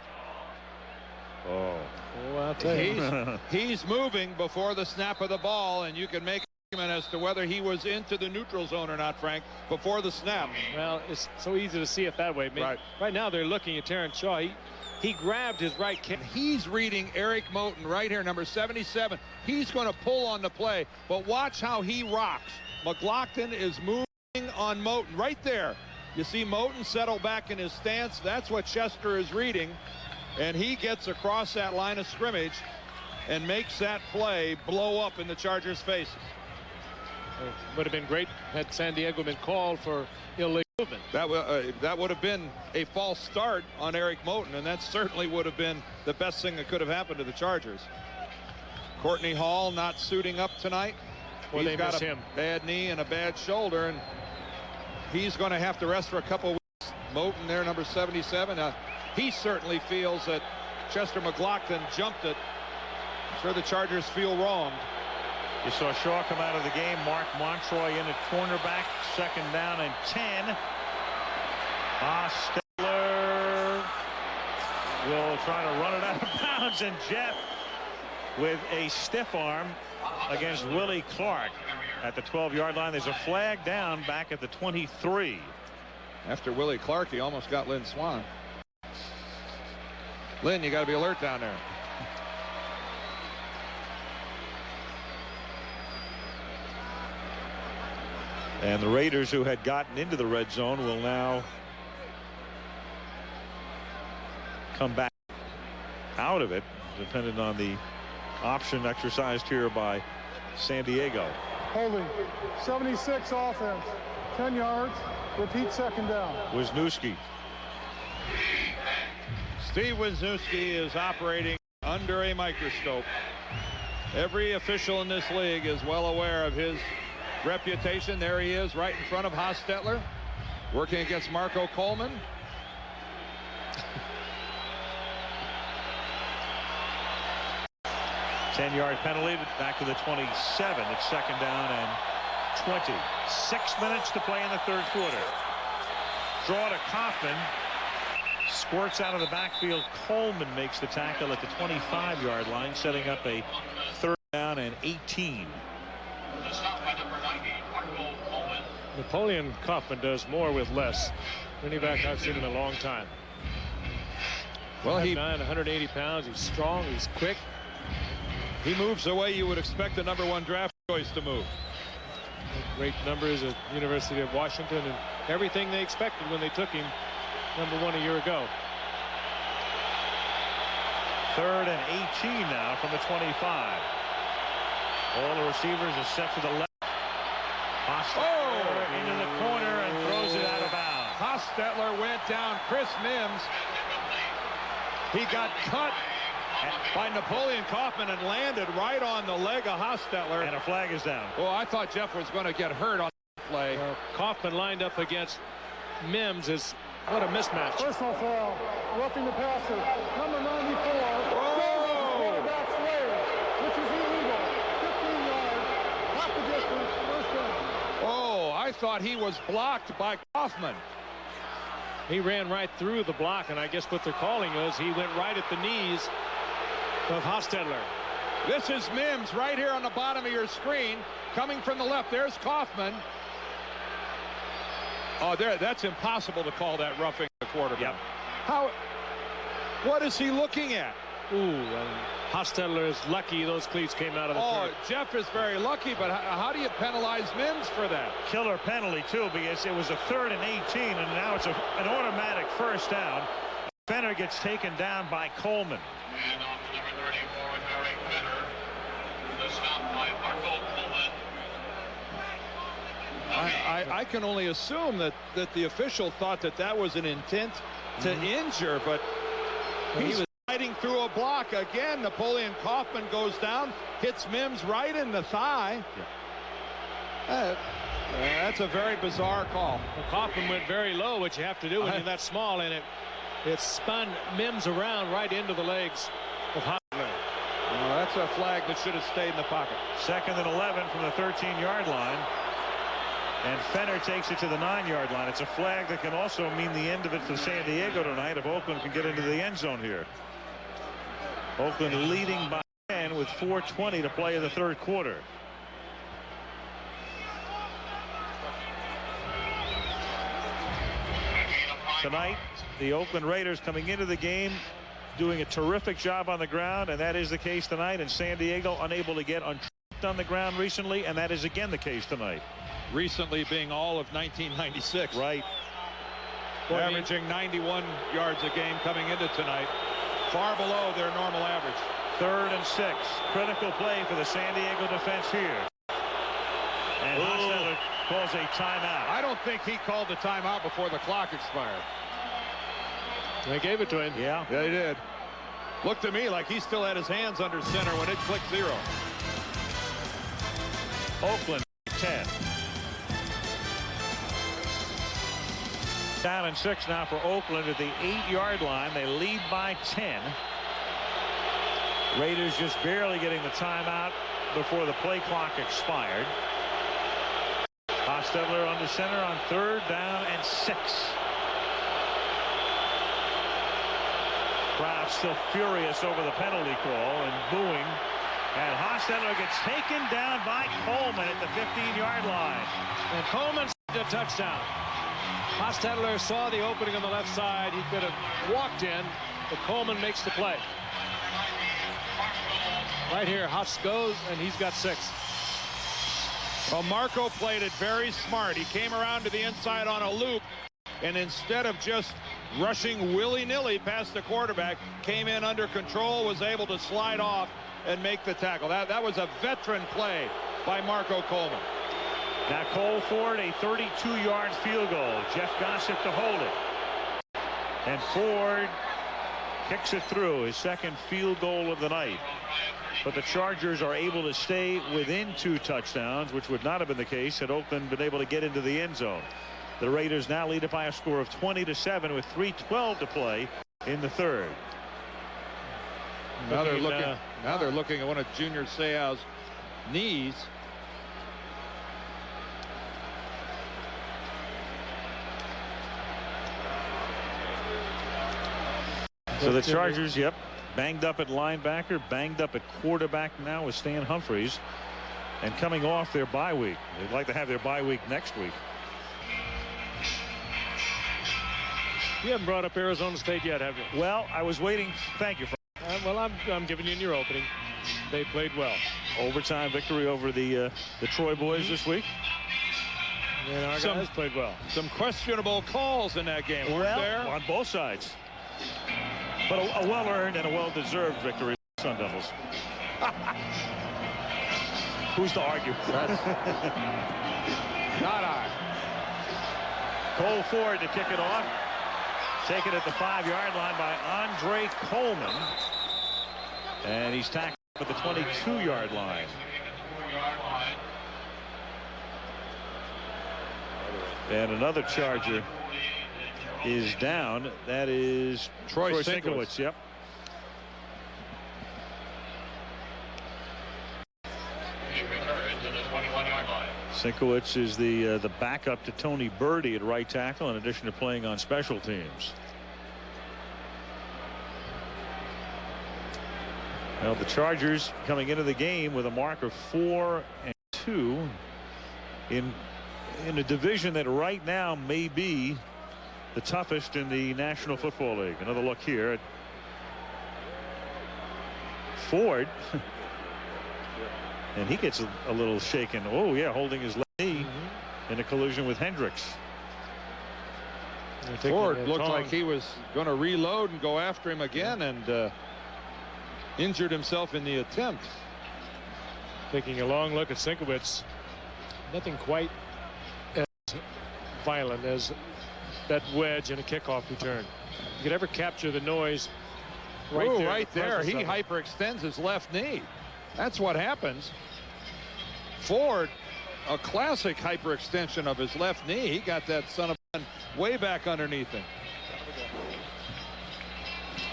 [SPEAKER 1] Oh,
[SPEAKER 3] I'll tell you.
[SPEAKER 4] He's moving before the snap of the ball, and you can make an argument as to whether he was into the neutral zone or not, Frank, before the snap.
[SPEAKER 3] Well, it's so easy to see it that way. Right now they're looking at Terrence Shaw. He grabbed his right kick.
[SPEAKER 4] He's reading Eric Moten right here, number 77. He's going to pull on the play, but watch how he rocks. McLaughlin is moving on Moten right there. You see Moten settle back in his stance. That's what Chester is reading, and he gets across that line of scrimmage and makes that play blow up in the Chargers' faces.
[SPEAKER 3] It would have been great had San Diego been called for illegal movement.
[SPEAKER 4] That would have been a false start on Eric Moten, and that certainly would have been the best thing that could have happened to the Chargers. Courtney Hall not suiting up tonight.
[SPEAKER 3] Well,
[SPEAKER 4] he's got a bad knee and a bad shoulder, and he's going to have to rest for a couple of weeks. Moten there, number 77. He certainly feels that Chester McLaughlin jumped it. I'm sure the Chargers feel wronged.
[SPEAKER 1] You saw Shaw come out of the game. Mark Montroy in at cornerback. Second down and 10. Hostetler will try to run it out of bounds, and Jeff with a stiff arm against Willie Clark at the 12-yard line. There's a flag down back at the 23.
[SPEAKER 4] After Willie Clark, he almost got Lynn Swan. Lynn, you got to be alert down there.
[SPEAKER 1] And the Raiders, who had gotten into the red zone, will now come back out of it, depending on the option exercised here by San Diego.
[SPEAKER 2] Holding. 76 offense. 10 yards. Repeat second down.
[SPEAKER 1] Wisniewski.
[SPEAKER 4] Steve Wisniewski is operating under a microscope. Every official in this league is well aware of his reputation. There he is right in front of Hostetler, working against Marco Coleman.
[SPEAKER 1] Ten-yard penalty, back to the 27. It's second down and 20. 6 minutes to play in the third quarter. Draw to Kaufman. Squirts out of the backfield. Coleman makes the tackle at the 25-yard line, setting up a third down and 18.
[SPEAKER 3] Napoleon Kaufman does more with less. Running back I've seen him in a long time.
[SPEAKER 4] Well,
[SPEAKER 3] 180 pounds. He's strong. He's quick.
[SPEAKER 4] He moves the way you would expect a #1 draft choice to move.
[SPEAKER 3] Great numbers at University of Washington and everything they expected when they took him #1 a year ago.
[SPEAKER 1] 3rd and 18 now from the 25. All the receivers are set to the left. Hostetler into the corner and throws it out of bounds.
[SPEAKER 4] Hostetler went down. Chris Mims. He got cut by Napoleon Kaufman and landed right on the leg of Hostetler.
[SPEAKER 1] And a flag is down.
[SPEAKER 4] Oh, I thought Jeff was going to get hurt on that play.
[SPEAKER 3] Kaufman lined up against Mims. What a mismatch.
[SPEAKER 2] Personal foul. Roughing the passer. Number 94. Quarterback's leg, which is illegal. 15 yards. Half the distance. First down.
[SPEAKER 4] Oh, I thought he was blocked by Kaufman.
[SPEAKER 3] He ran right through the block, and I guess what they're calling is he went right at the knees of Hostetler.
[SPEAKER 4] This is Mims right here on the bottom of your screen, coming from the left. There's Kaufman. Oh, that's impossible to call that roughing the quarterback.
[SPEAKER 1] Yep.
[SPEAKER 4] What is he looking at?
[SPEAKER 3] Ooh, Hostetler is lucky those cleats came out of the turf.
[SPEAKER 4] Jeff is very lucky, but how do you penalize Mims for that?
[SPEAKER 1] Killer penalty, too, because it was a 3rd and 18, and now it's an automatic first down. Fenner gets taken down by Coleman.
[SPEAKER 6] And off to number 34, Eric Fenner. The stop by Marco Coleman.
[SPEAKER 4] I can only assume that the official thought that was an intent to injure, but he was fighting through a block. Again, Napoleon Kaufman goes down, hits Mims right in the thigh. That's a very bizarre call.
[SPEAKER 3] Well, Kaufman went very low, which you have to do when you're that small, and it spun Mims around right into the legs of Hostetler.
[SPEAKER 4] That's a flag that should have stayed in the pocket.
[SPEAKER 1] 2nd and 11 from the 13-yard line. And Fenner takes it to the 9-yard line. It's a flag that can also mean the end of it for San Diego tonight if Oakland can get into the end zone here. Oakland leading by 10 with 4:20 to play in the 3rd quarter. Tonight, the Oakland Raiders coming into the game doing a terrific job on the ground, and that is the case tonight. And San Diego unable to get untrapped on the ground recently, and that is again the case tonight.
[SPEAKER 4] Recently being all of 1996.
[SPEAKER 1] Right.
[SPEAKER 4] Averaging 91 yards a game coming into tonight. Far below their normal average.
[SPEAKER 1] 3rd and 6. Critical play for the San Diego defense here. And Hostetler calls a timeout.
[SPEAKER 4] I don't think he called the timeout before the clock expired.
[SPEAKER 3] They gave it to him.
[SPEAKER 1] Yeah.
[SPEAKER 4] Yeah, they did. Looked to me like he still had his hands under center when it clicked 0.
[SPEAKER 1] Oakland 10. Down and 6 now for Oakland at the 8-yard line. They lead by 10. Raiders just barely getting the timeout before the play clock expired. Hostetler under center on 3rd down and 6. Crowd still furious over the penalty call and booing. And Hostetler gets taken down by Coleman at the 15-yard line.
[SPEAKER 3] And Coleman's a touchdown. Hostetler saw the opening on the left side. He could have walked in, but Coleman makes the play. Right here, Haas goes, and he's got 6.
[SPEAKER 4] Well, Marco played it very smart. He came around to the inside on a loop, and instead of just rushing willy-nilly past the quarterback, came in under control, was able to slide off and make the tackle. That was a veteran play by Marco Coleman.
[SPEAKER 1] Now Cole Ford, a 32-yard field goal. Jeff Gossett to hold it. And Ford kicks it through, his 2nd field goal of the night. But the Chargers are able to stay within 2 touchdowns, which would not have been the case had Oakland been able to get into the end zone. The Raiders now lead it by a score of 20-7 with 3:12 to play in the 3rd.
[SPEAKER 4] Now they're looking at one of Junior Seau's knees.
[SPEAKER 1] So the Chargers, banged up at linebacker, banged up at quarterback now with Stan Humphries, and coming off their bye week. They'd like to have their bye week next week.
[SPEAKER 3] You haven't brought up Arizona State yet, have you?
[SPEAKER 1] Well, I was waiting. Thank you.
[SPEAKER 3] Well, I'm giving you in your opening. They played well.
[SPEAKER 1] Overtime victory over the Troy boys this week.
[SPEAKER 3] And our guys played well.
[SPEAKER 4] Some questionable calls in that game.
[SPEAKER 1] Well,
[SPEAKER 4] there?
[SPEAKER 1] on both sides. But a well-earned and a well-deserved victory for the Sun Devils. Who's to argue?
[SPEAKER 4] That's not I.
[SPEAKER 1] Cole Ford to kick it off. Taken at the 5-yard line by Andre Coleman. And he's tackled at the 22-yard line. And another Charger is down. That is Troy Sinkowitz. Yep. Sinkowitz is the backup to Tony Birdie at right tackle, in addition to playing on special teams. Well, the Chargers coming into the game with a mark of 4-2 in a division that right now may be the toughest in the National Football League. Another look here at Ford. And he gets a little shaken. Oh, yeah, holding his left knee in a collision with Hendricks.
[SPEAKER 4] Ford looked like he was going to reload and go after him again, and injured himself in the attempt.
[SPEAKER 3] Taking a long look at Sinkowitz. Nothing quite as violent as that wedge and a kickoff return. You could ever capture the noise right there.
[SPEAKER 4] He hyperextends his left knee. That's what happens. Ford, a classic hyperextension of his left knee. He got that son of a gun way back underneath him.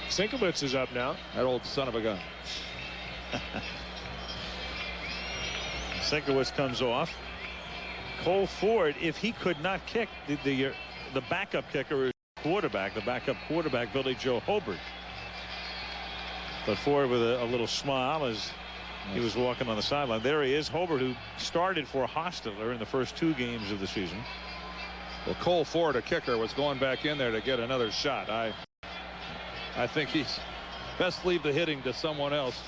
[SPEAKER 3] Sinkowitz is up now.
[SPEAKER 4] That old son of a gun.
[SPEAKER 1] Sinkowitz comes off. Cole Ford, if he could not kick, the backup kicker is quarterback, the backup quarterback, Billy Joe Hobart. But Ford with a little smile as he was walking on the sideline. There he is, Hobart, who started for Hostetler in the first 2 games of the season.
[SPEAKER 4] Well, Cole Ford, a kicker, was going back in there to get another shot. I think he's best leave the hitting to someone else.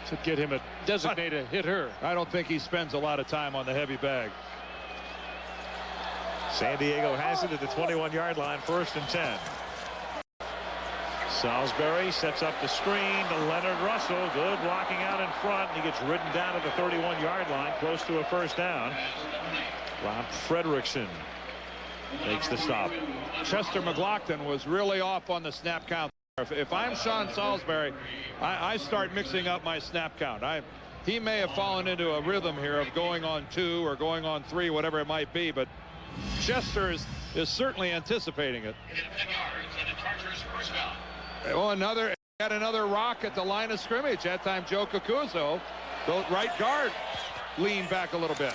[SPEAKER 3] To get him a designated hitter.
[SPEAKER 4] I don't think he spends a lot of time on the heavy bag.
[SPEAKER 1] San Diego has it at the 21-yard line, 1st and 10. Salisbury sets up the screen to Leonard Russell. Good blocking out in front. He gets ridden down at the 31-yard line, close to a 1st down. Rob Frederickson makes the stop.
[SPEAKER 4] Chester McLaughlin was really off on the snap count. If I'm Sean Salisbury, I start mixing up my snap count. He may have fallen into a rhythm here of going on 2 or going on 3, whatever it might be, but Chester is certainly anticipating it. Oh, another rock at the line of scrimmage. That time Joe Cacuzo, the right guard, leaned back a little bit.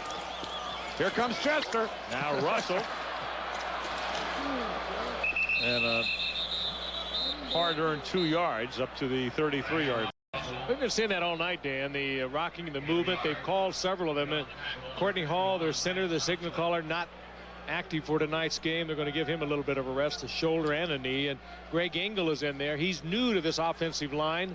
[SPEAKER 4] Here comes Chester.
[SPEAKER 1] Now Russell. And a hard-earned 2 yards up to the 33-yard.
[SPEAKER 3] We've been seeing that all night, Dan. The rocking, the movement. They've called several of them. And Courtney Hall, their center, the signal caller, not active for tonight's game. They're going to give him a little bit of a rest, a shoulder and a knee. And Greg Engel is in there. He's new to this offensive line.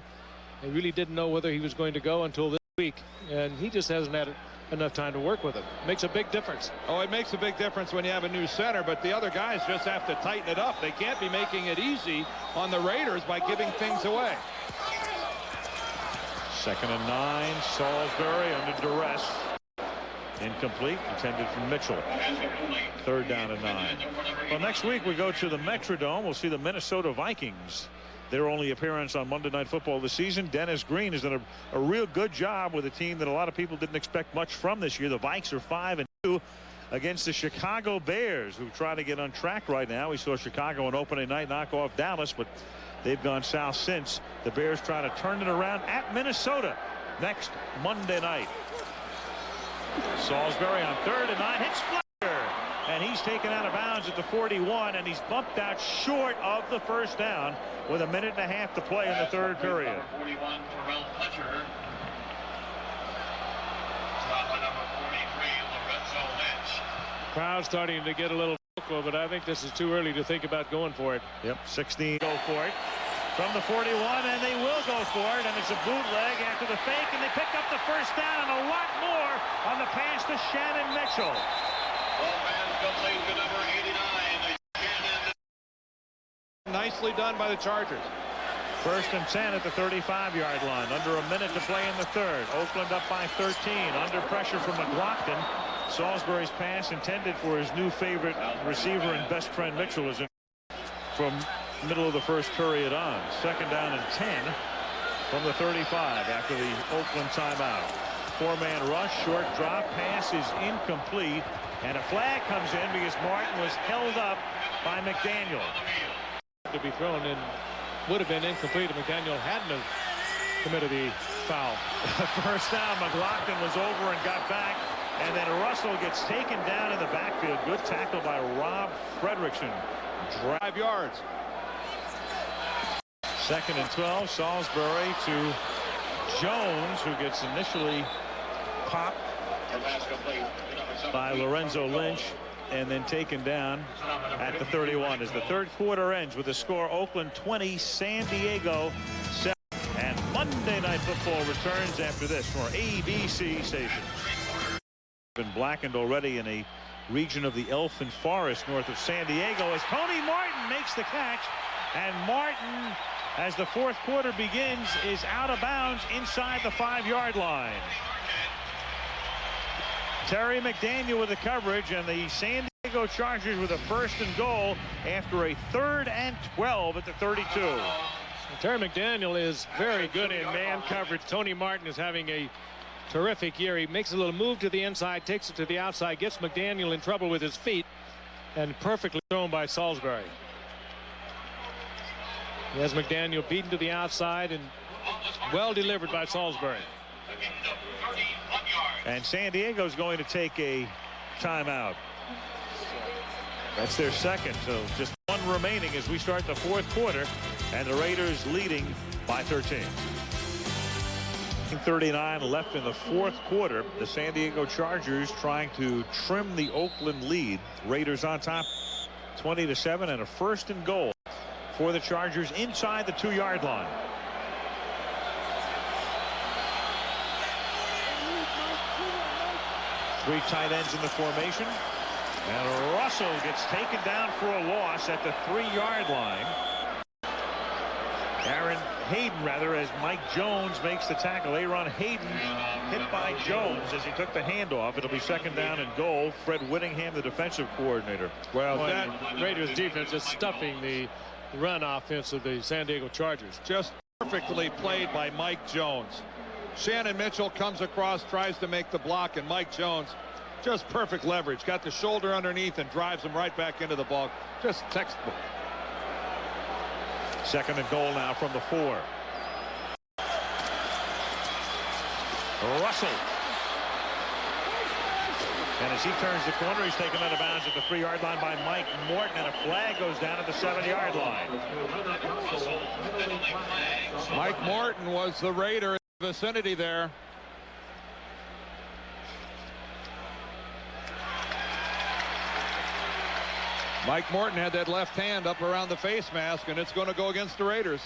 [SPEAKER 3] They really didn't know whether he was going to go until this week. And he just hasn't had enough time to work with him. Makes a big difference.
[SPEAKER 4] Oh, it makes a big difference when you have a new center, but the other guys just have to tighten it up. They can't be making it easy on the Raiders by giving things away.
[SPEAKER 1] 2nd and 9. Salisbury under duress. Incomplete, intended for Mitchell. 3rd down and 9. Well, next week we go to the Metrodome. We'll see the Minnesota Vikings. Their only appearance on Monday Night Football this season. Dennis Green has done a real good job with a team that a lot of people didn't expect much from this year. The Vikes are 5-2 against the Chicago Bears, who try to get on track right now. We saw Chicago on opening night knock off Dallas, but they've gone south since. The Bears trying to turn it around at Minnesota next Monday night. Salisbury on 3rd and 9 hits Fletcher, and he's taken out of bounds at the 41, and he's bumped out short of the 1st down with 1.5 minutes to play in the 3rd period.
[SPEAKER 6] 41, Terrell Fletcher. Stop by number 43, Lorenzo Lynch.
[SPEAKER 3] Crowd starting to get a little vocal, but I think this is too early to think about going for it.
[SPEAKER 1] Yep, 16 go for it. from the 41, and they will go for it, and it's a bootleg after the fake, and they pick up the first down and a lot more on the pass to Shannon Mitchell.
[SPEAKER 6] Ball pass complete to number 89.
[SPEAKER 4] Nicely done by the Chargers.
[SPEAKER 1] 1st and 10 at the 35-yard line. Under a minute to play in the third. Oakland up by 13. Under pressure from McLaughlin. Salisbury's pass intended for his new favorite receiver and best friend Mitchell is in from middle of the first period on. 2nd down and 10 from the 35 after the Oakland timeout. 4-man rush, short drop, pass is incomplete, and a flag comes in because Martin was held up by McDaniel.
[SPEAKER 3] To be thrown in would have been incomplete if McDaniel hadn't have committed the foul.
[SPEAKER 1] First down, McLaughlin was over and got back, and then Russell gets taken down in the backfield. Good tackle by Rob Fredrickson.
[SPEAKER 4] 5 yards.
[SPEAKER 1] 2nd and 12. Salisbury to Jones, who gets initially popped by Lorenzo Lynch and then taken down at the 31 as the third quarter ends with the score Oakland 20, San Diego 7. And Monday Night Football returns after this from our ABC station. Been blackened already in a region of the Elfin Forest north of San Diego as Tony Martin makes the catch, and Martin, as the fourth quarter begins, is out of bounds inside the 5-yard line. Terry McDaniel with the coverage, and the San Diego Chargers with a 1st and goal after a 3rd and 12 at the 32.
[SPEAKER 3] Terry McDaniel is very good in man coverage. Tony Martin is having a terrific year. He makes a little move to the inside, takes it to the outside, gets McDaniel in trouble with his feet, and perfectly thrown by Salisbury. He has McDaniel beaten to the outside and well delivered by Salisbury.
[SPEAKER 1] And San Diego's going to take a timeout. That's their second, so just one remaining as we start the fourth quarter, and the Raiders leading by 13. 39 left in the fourth quarter. The San Diego Chargers trying to trim the Oakland lead. Raiders on top 20-7, and a 1st and goal for the Chargers inside the 2-yard line. Three tight ends in the formation, and Russell gets taken down for a loss at the 3-yard line. Aaron Hayden, rather, as Mike Jones makes the tackle. Aaron Hayden hit by Jones as he took the handoff. It'll be 2nd down and goal. Fred Whittingham, the defensive coordinator.
[SPEAKER 3] Well, that Raiders defense is stuffing the run offense of the San Diego Chargers.
[SPEAKER 4] Just perfectly played by Mike Jones. Shannon Mitchell comes across, tries to make the block, and Mike Jones, just perfect leverage. Got the shoulder underneath and drives him right back into the ball. Just textbook.
[SPEAKER 1] 2nd and goal now from the 4. Russell. And as he turns the corner, he's taken out of bounds at the 3-yard line by Mike Morton, and a flag goes down at the 7-yard line.
[SPEAKER 4] Mike Morton was the Raider in the vicinity there. Mike Morton had that left hand up around the face mask, and it's going to go against the Raiders.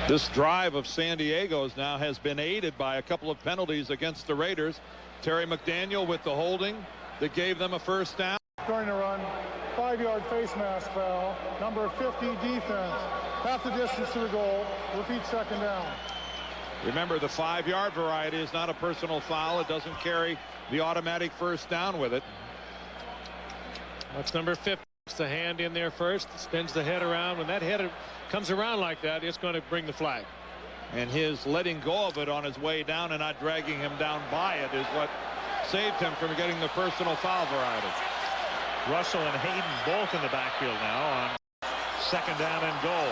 [SPEAKER 4] This drive of San Diego's now has been aided by a couple of penalties against the Raiders. Terry McDaniel with the holding that gave them a 1st down.
[SPEAKER 2] During the run, 5-yard face mask foul. Number 50 defense. Half the distance to the goal. Repeat 2nd down.
[SPEAKER 4] Remember, the 5-yard variety is not a personal foul. It doesn't carry the automatic 1st down with it.
[SPEAKER 3] That's number 50. Puts the hand in there first, spins the head around. When that head comes around like that, it's going to bring the flag.
[SPEAKER 4] And his letting go of it on his way down and not dragging him down by it is what saved him from getting the personal foul variety.
[SPEAKER 1] Russell and Hayden both in the backfield now on 2nd down and goal.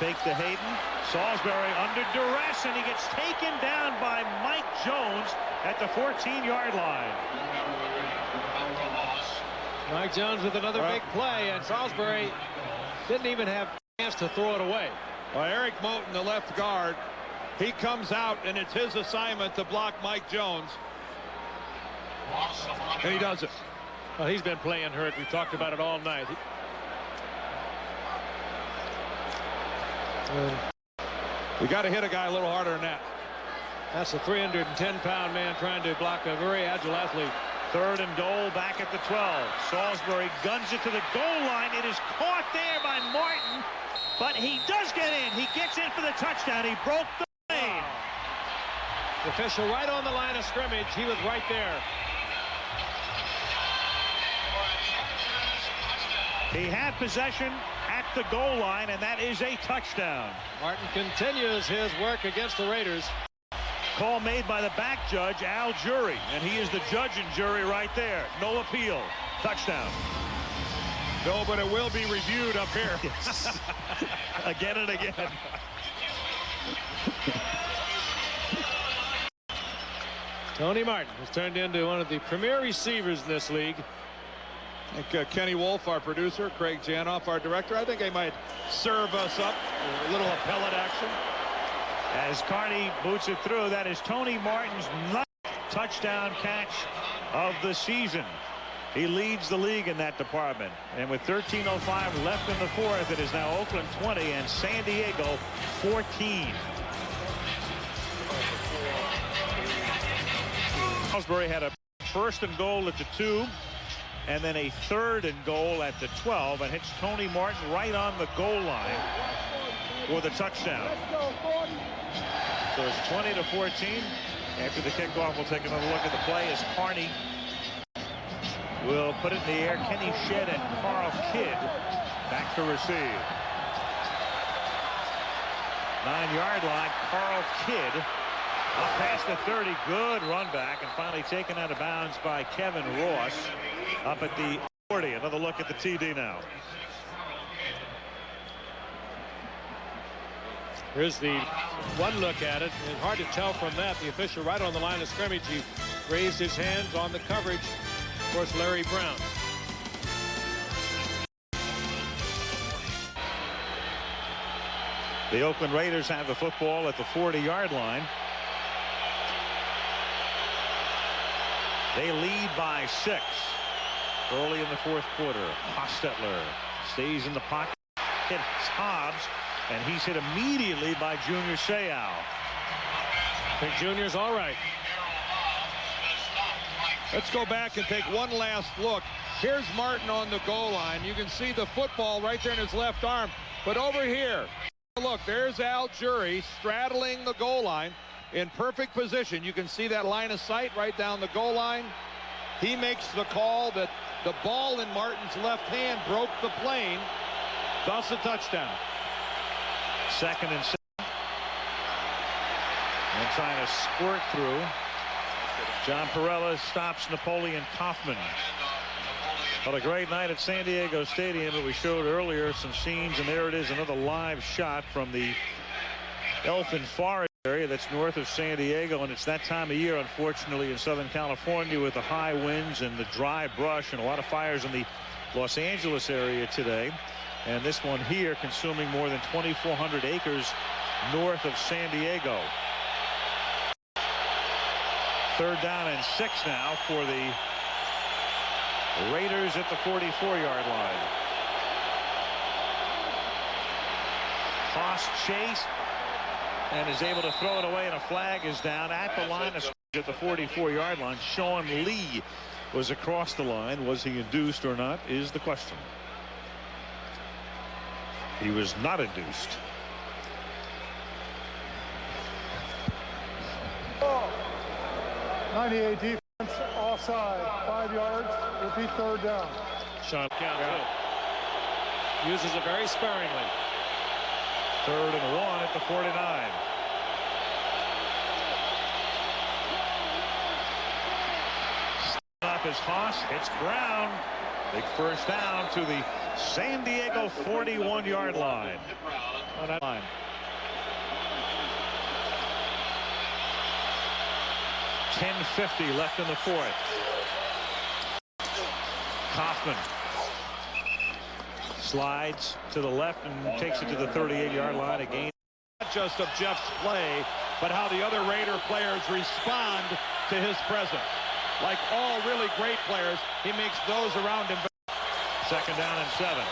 [SPEAKER 1] Fake to Hayden. Salisbury under duress, and he gets taken down by Mike Jones at the 14-yard line.
[SPEAKER 3] Mike Jones with another big play, and Salisbury didn't even have a chance to throw it away.
[SPEAKER 4] Well, Eric Moten, the left guard, He comes out, and it's his assignment to block Mike Jones. And he does it.
[SPEAKER 3] Well, he's been playing hurt. We talked about it all night.
[SPEAKER 4] We got to hit a guy a little harder than that.
[SPEAKER 3] That's a 310-pound man trying to block a very agile athlete.
[SPEAKER 1] 3rd and goal back at the 12. Salisbury guns it to the goal line. It is caught there by Martin, but he does get in. He gets in for the touchdown. He broke the lane.
[SPEAKER 3] The official right on the line of scrimmage. He was right there.
[SPEAKER 1] He had possession at the goal line, and that is a touchdown.
[SPEAKER 3] Martin continues his work against the Raiders.
[SPEAKER 1] Call made by the back judge, Al Jury, and he is the judge and jury right there. No appeal. Touchdown.
[SPEAKER 4] No, but it will be reviewed up here.
[SPEAKER 1] Yes. Again and again.
[SPEAKER 3] Tony Martin has turned into one of the premier receivers in this league.
[SPEAKER 4] I think Kenny Wolf, our producer, Craig Janoff, our director, I think they might serve us up a little appellate action.
[SPEAKER 1] As Carney boots it through, that is Tony Martin's 9th touchdown catch of the season. He leads the league in that department. And with 13:05 left in the 4th, it is now Oakland 20 and San Diego 14. Salisbury had a 1st and goal at the 2, and then a 3rd and goal at the 12, and hits Tony Martin right on the goal line for the touchdown. So it's 20-14. After the kickoff, we'll take another look at the play as Carney will put it in the air. Kenny Shedd and Carl Kidd back to receive. 9-yard line. Carl Kidd up past the 30. Good run back, and finally taken out of bounds by Kevin Ross up at the 40. Another look at the TD now.
[SPEAKER 3] Here's the one look at it. It's hard to tell from that. The official right on the line of scrimmage. He raised his hands on the coverage. Of course, Larry Brown.
[SPEAKER 1] The Oakland Raiders have the football at the 40-yard line. They lead by 6 early in the 4th quarter. Hostetler stays in the pocket, hits Hobbs, and he's hit immediately by Junior Seau.
[SPEAKER 3] I think Junior's all right.
[SPEAKER 4] Let's go back and take one last look. Here's Martin on the goal line. You can see the football right there in his left arm. But over here, look, there's Al Jury straddling the goal line in perfect position. You can see that line of sight right down the goal line. He makes the call that the ball in Martin's left hand broke the plane. Thus a touchdown.
[SPEAKER 1] 2nd and 7. And trying to squirt through. John Perella stops Napoleon Kaufman. What a great night at San Diego Stadium. But we showed earlier some scenes, and there it is, another live shot from the Elfin Forest area that's north of San Diego. And it's that time of year, unfortunately, in Southern California, with the high winds and the dry brush and a lot of fires in the Los Angeles area today. And this one here consuming more than 2,400 acres north of San Diego. 3rd down and 6 now for the Raiders at the 44-yard line. Haas chase and is able to throw it away, and a flag is down at the line of scrimmage at the 44-yard line. Sean Lee was across the line. Was he induced or not is the question. He was not induced.
[SPEAKER 2] Oh. 98 defense, offside, 5 yards, repeat 3rd down.
[SPEAKER 3] Sean count uses it very sparingly.
[SPEAKER 1] 3rd and 1 at the 49. Up is Haas, hits Brown. Big first down to the San Diego 41-yard line. On that line. 10:50 left in the 4th. Kaufman slides to the left and takes it to the 38-yard line. A gain
[SPEAKER 4] Not just of Jeff's play, but how the other Raider players respond to his presence. Like all really great players, he makes those around him.
[SPEAKER 1] 2nd down and 7.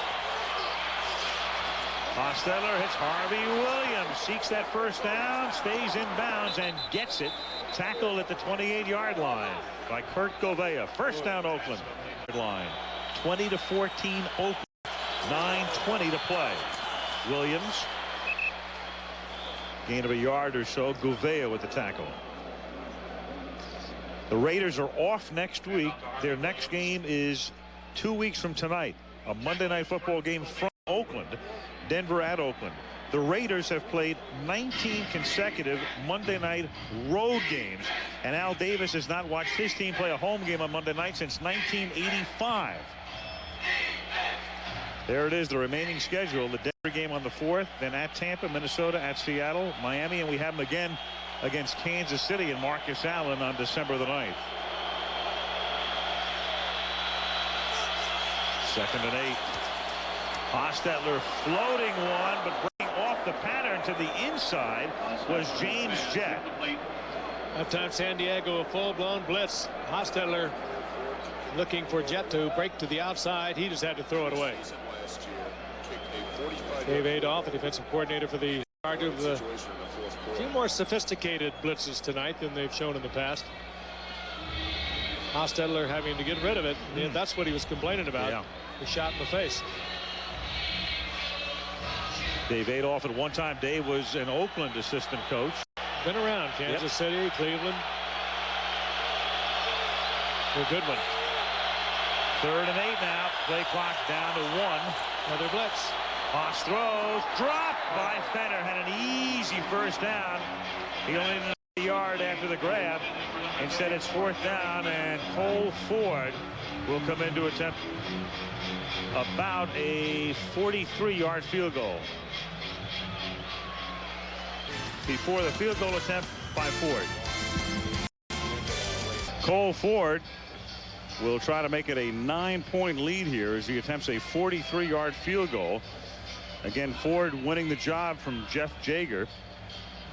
[SPEAKER 1] Hostetler hits Harvey Williams, seeks that 1st down, stays in bounds and gets it. Tackled at the 28-yard line by Kurt Gouveia. 1st down Oakland. Line 20-14 Oakland. 9:20 to play. Williams. Gain of a yard or so. Gouveia with the tackle. The Raiders are off next week. Their next game is 2 weeks from tonight. A Monday Night Football game from Oakland. Denver at Oakland. The Raiders have played 19 consecutive Monday night road games, and Al Davis has not watched his team play a home game on Monday night since 1985. There it is, the remaining schedule. The Denver game on the 4th, then at Tampa, Minnesota, at Seattle, Miami, and we have them again against Kansas City and Marcus Allen on December the 9th. 2nd and 8. Hostetler floating one, but breaking off the pattern to the inside was James Jett.
[SPEAKER 3] That time San Diego, a full-blown blitz. Hostetler looking for Jett to break to the outside. He just had to throw it away. Dave Adolph, the defensive coordinator for the Chargers, with a few more sophisticated blitzes tonight than they've shown in the past. Hostetler having to get rid of it. And that's what he was complaining about.
[SPEAKER 1] Yeah.
[SPEAKER 3] The shot in the face.
[SPEAKER 1] Dave Adolph, at one time, Dave was an Oakland assistant coach.
[SPEAKER 3] Been around Kansas City, Cleveland. A good one.
[SPEAKER 1] 3rd and 8 now. Play clock down to 1.
[SPEAKER 3] Another blitz.
[SPEAKER 1] Haas throws, dropped by Fenner. Had an easy 1st down. He only needed a yard after the grab. Instead, it's 4th down, and Cole Ford will come in to attempt about a 43-yard field goal. Before the field goal attempt by Ford. Cole Ford will try to make it a 9-point lead here as he attempts a 43-yard field goal. Again, Ford winning the job from Jeff Jager,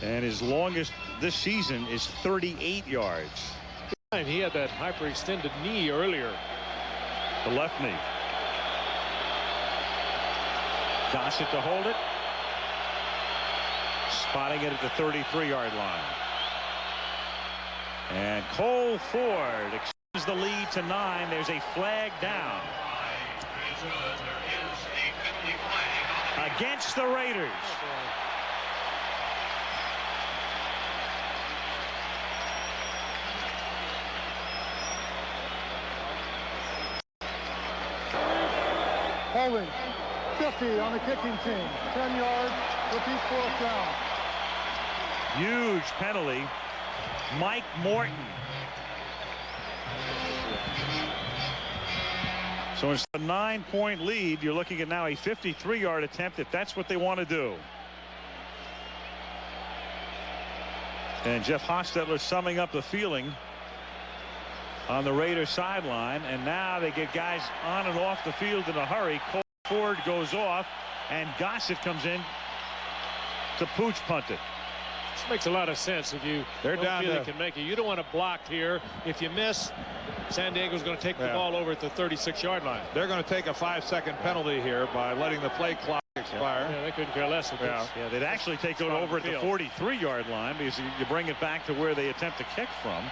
[SPEAKER 1] and his longest this season is 38 yards.
[SPEAKER 3] And he had that hyperextended knee earlier.
[SPEAKER 1] The left knee. Gossett to hold it. Spotting it at the 33-yard line. And Cole Ford extends the lead to 9. There's a flag down against the Raiders.
[SPEAKER 2] Holding. 50 on the kicking team. 10 yards. Repeat 4th down.
[SPEAKER 1] Huge penalty. Mike Morton. So it's a 9-point lead. You're looking at now a 53-yard attempt if that's what they want to do. And Jeff Hostetler summing up the feeling on the Raiders sideline. And now they get guys on and off the field in a hurry. Cole Ford goes off, and Gossett comes in to pooch punt it.
[SPEAKER 3] This makes a lot of sense. If you don't feel they can make it, you don't want to block here. If you miss, San Diego's going to take the ball over at the 36-yard line.
[SPEAKER 4] They're going to take a 5-second penalty here by letting the play clock expire.
[SPEAKER 3] Yeah, they couldn't care less.
[SPEAKER 1] Yeah, they'd actually take it over at the 43-yard line because you bring it back to where they attempt to kick from.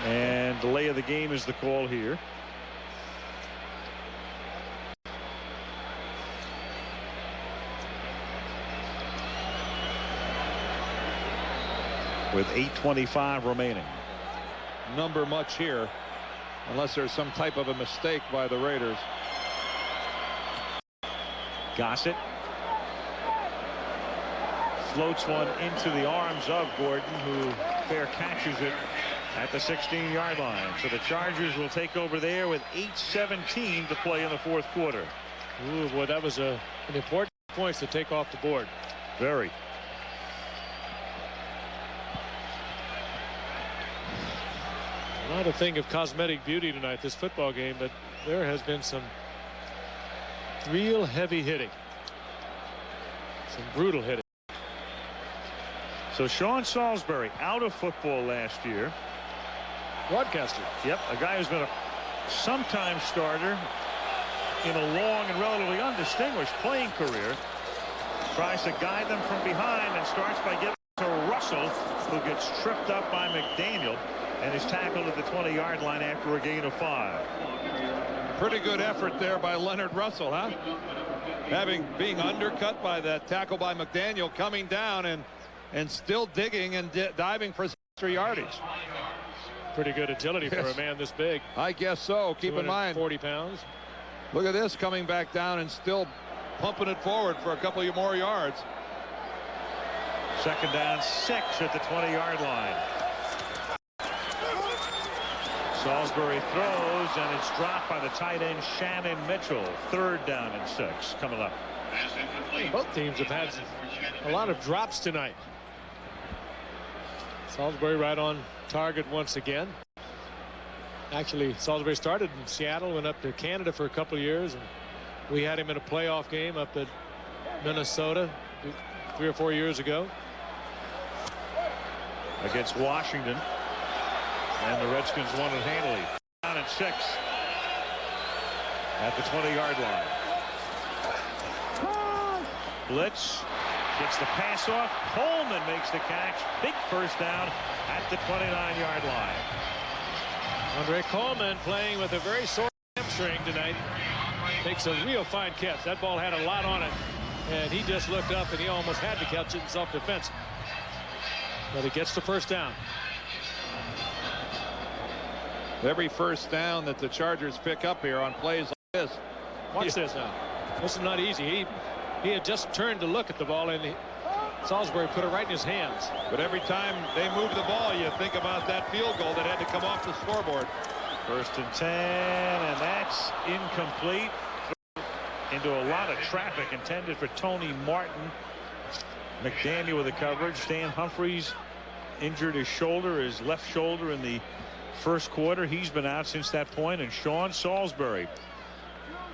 [SPEAKER 1] And delay of the game is the call here. With 8:25 remaining.
[SPEAKER 4] Number much here unless there's some type of a mistake by the Raiders.
[SPEAKER 1] Gossett floats one into the arms of Gordon, who fair catches it at the 16-yard line. So the Chargers will take over there with 8:17 to play in the 4th quarter.
[SPEAKER 3] Ooh, boy, that was an important point to take off the board.
[SPEAKER 1] Very.
[SPEAKER 3] Not a thing of cosmetic beauty tonight, this football game, but there has been some real heavy hitting. Some brutal hitting.
[SPEAKER 1] So Sean Salisbury out of football last year.
[SPEAKER 3] Broadcaster.
[SPEAKER 1] Yep, a guy who's been a sometime starter in a long and relatively undistinguished playing career. Tries to guide them from behind and starts by giving it to Russell, who gets tripped up by McDaniel and is tackled at the 20-yard line after a gain of 5.
[SPEAKER 4] Pretty good effort there by Leonard Russell, huh? Being undercut by that tackle by McDaniel, coming down and still digging and diving for 3 yardage.
[SPEAKER 3] Pretty good agility for a man this big.
[SPEAKER 4] I guess so. Keep in mind,
[SPEAKER 3] 40 pounds.
[SPEAKER 4] Look at this, coming back down and still pumping it forward for a couple of more yards.
[SPEAKER 1] 2nd down, 6 at the 20-yard line. Salisbury throws, and it's dropped by the tight end Shannon Mitchell. 3rd down and 6 coming up.
[SPEAKER 3] Both teams have had a lot of drops tonight. Salisbury right on target once again. Actually, Salisbury started in Seattle, went up to Canada for a couple of years, and we had him in a playoff game up at Minnesota 3 or 4 years ago
[SPEAKER 1] against Washington, and the Redskins won it handily. Down and 6 at the 20-yard line. Blitz gets the pass off. Coleman makes the catch. Big 1st down at the 29-yard line.
[SPEAKER 3] Andre Coleman playing with a very sore hamstring tonight. Makes a real fine catch. That ball had a lot on it, and he just looked up and he almost had to catch it in self-defense. But he gets the 1st down.
[SPEAKER 4] Every 1st down that the Chargers pick up here on plays like this.
[SPEAKER 3] Watch this now. This is not easy. He had just turned to look at the ball, and Salisbury put it right in his hands.
[SPEAKER 4] But every time they move the ball, you think about that field goal that had to come off the scoreboard.
[SPEAKER 1] 1st and 10, and that's incomplete. Into a lot of traffic intended for Tony Martin. McDaniel with the coverage. Stan Humphries injured his shoulder, his left shoulder, in the 1st quarter. He's been out since that point. And Sean Salisbury,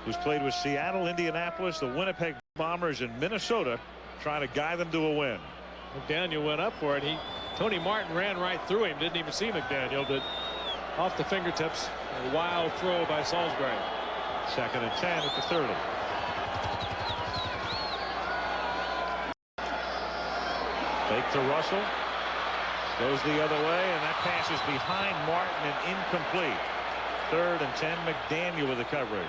[SPEAKER 1] who's played with Seattle, Indianapolis, the Winnipeg Bombers, and Minnesota, trying to guide them to a win.
[SPEAKER 3] McDaniel went up for it. Tony Martin ran right through him. Didn't even see McDaniel, but off the fingertips, a wild throw by Salisbury.
[SPEAKER 1] 2nd and 10 at the 30. Fake to Russell. Goes the other way, and that pass is behind Martin and incomplete. 3rd and 10. McDaniel with the coverage.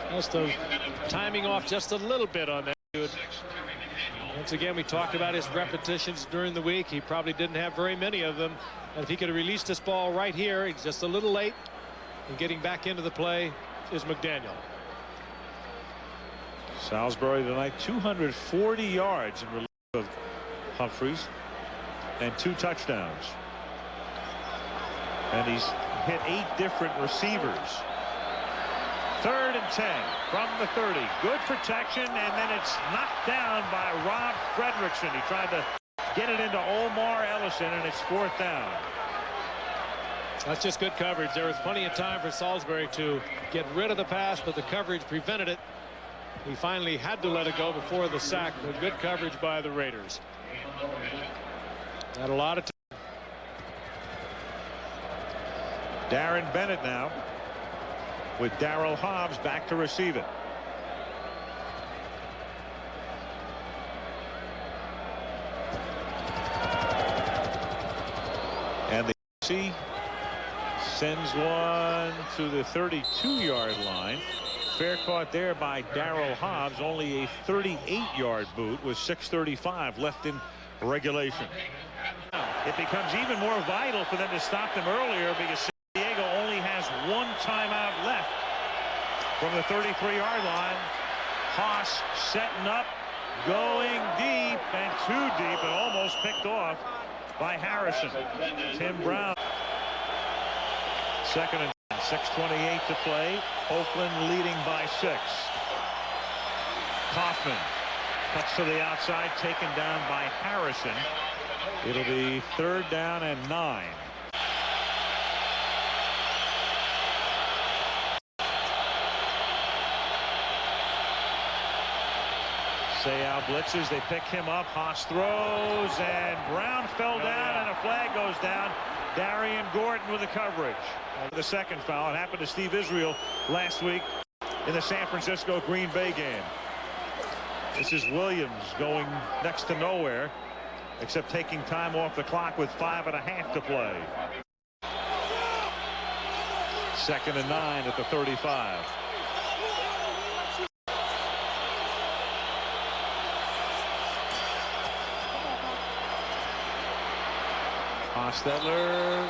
[SPEAKER 3] Just the timing off just a little bit on that. Once again, we talked about his repetitions during the week. He probably didn't have very many of them. And if he could have released this ball right here, he's just a little late. And getting back into the play is McDaniel.
[SPEAKER 1] Salisbury tonight 240 yards in relief of Humphries and 2 touchdowns. And he's hit 8 different receivers. 3rd and 10 from the 30. Good protection, and then it's knocked down by Rob Fredrickson. He tried to get it into Omar Ellison, and it's 4th down.
[SPEAKER 3] That's just good coverage. There was plenty of time for Salisbury to get rid of the pass, but the coverage prevented it. He finally had to let it go before the sack, but good coverage by the Raiders. Had a lot of time.
[SPEAKER 1] Darren Bennett now, with Darryl Hobbs back to receive it. And the C sends one to the 32-yard line. Fair caught there by Darryl Hobbs. Only a 38-yard boot with 6:35 left in regulation. It becomes even more vital for them to stop them earlier, because San Diego only has 1 timeout left from the 33-yard line. Haas setting up, going deep, and too deep, and almost picked off by Harrison. Tim Brown. 2nd and 6:28 to play. Oakland leading by 6. Kaufman cuts to the outside, taken down by Harrison. It'll be 3rd down and 9. Sayal blitzes. They pick him up. Haas throws, and Brown fell down, and a flag goes down. Darian Gordon with the coverage. The second foul. It happened to Steve Israel last week in the San Francisco Green Bay game. This is Williams going next to nowhere, except taking time off the clock with 5.5 to play. 2nd and 9 at the 35. Hostetler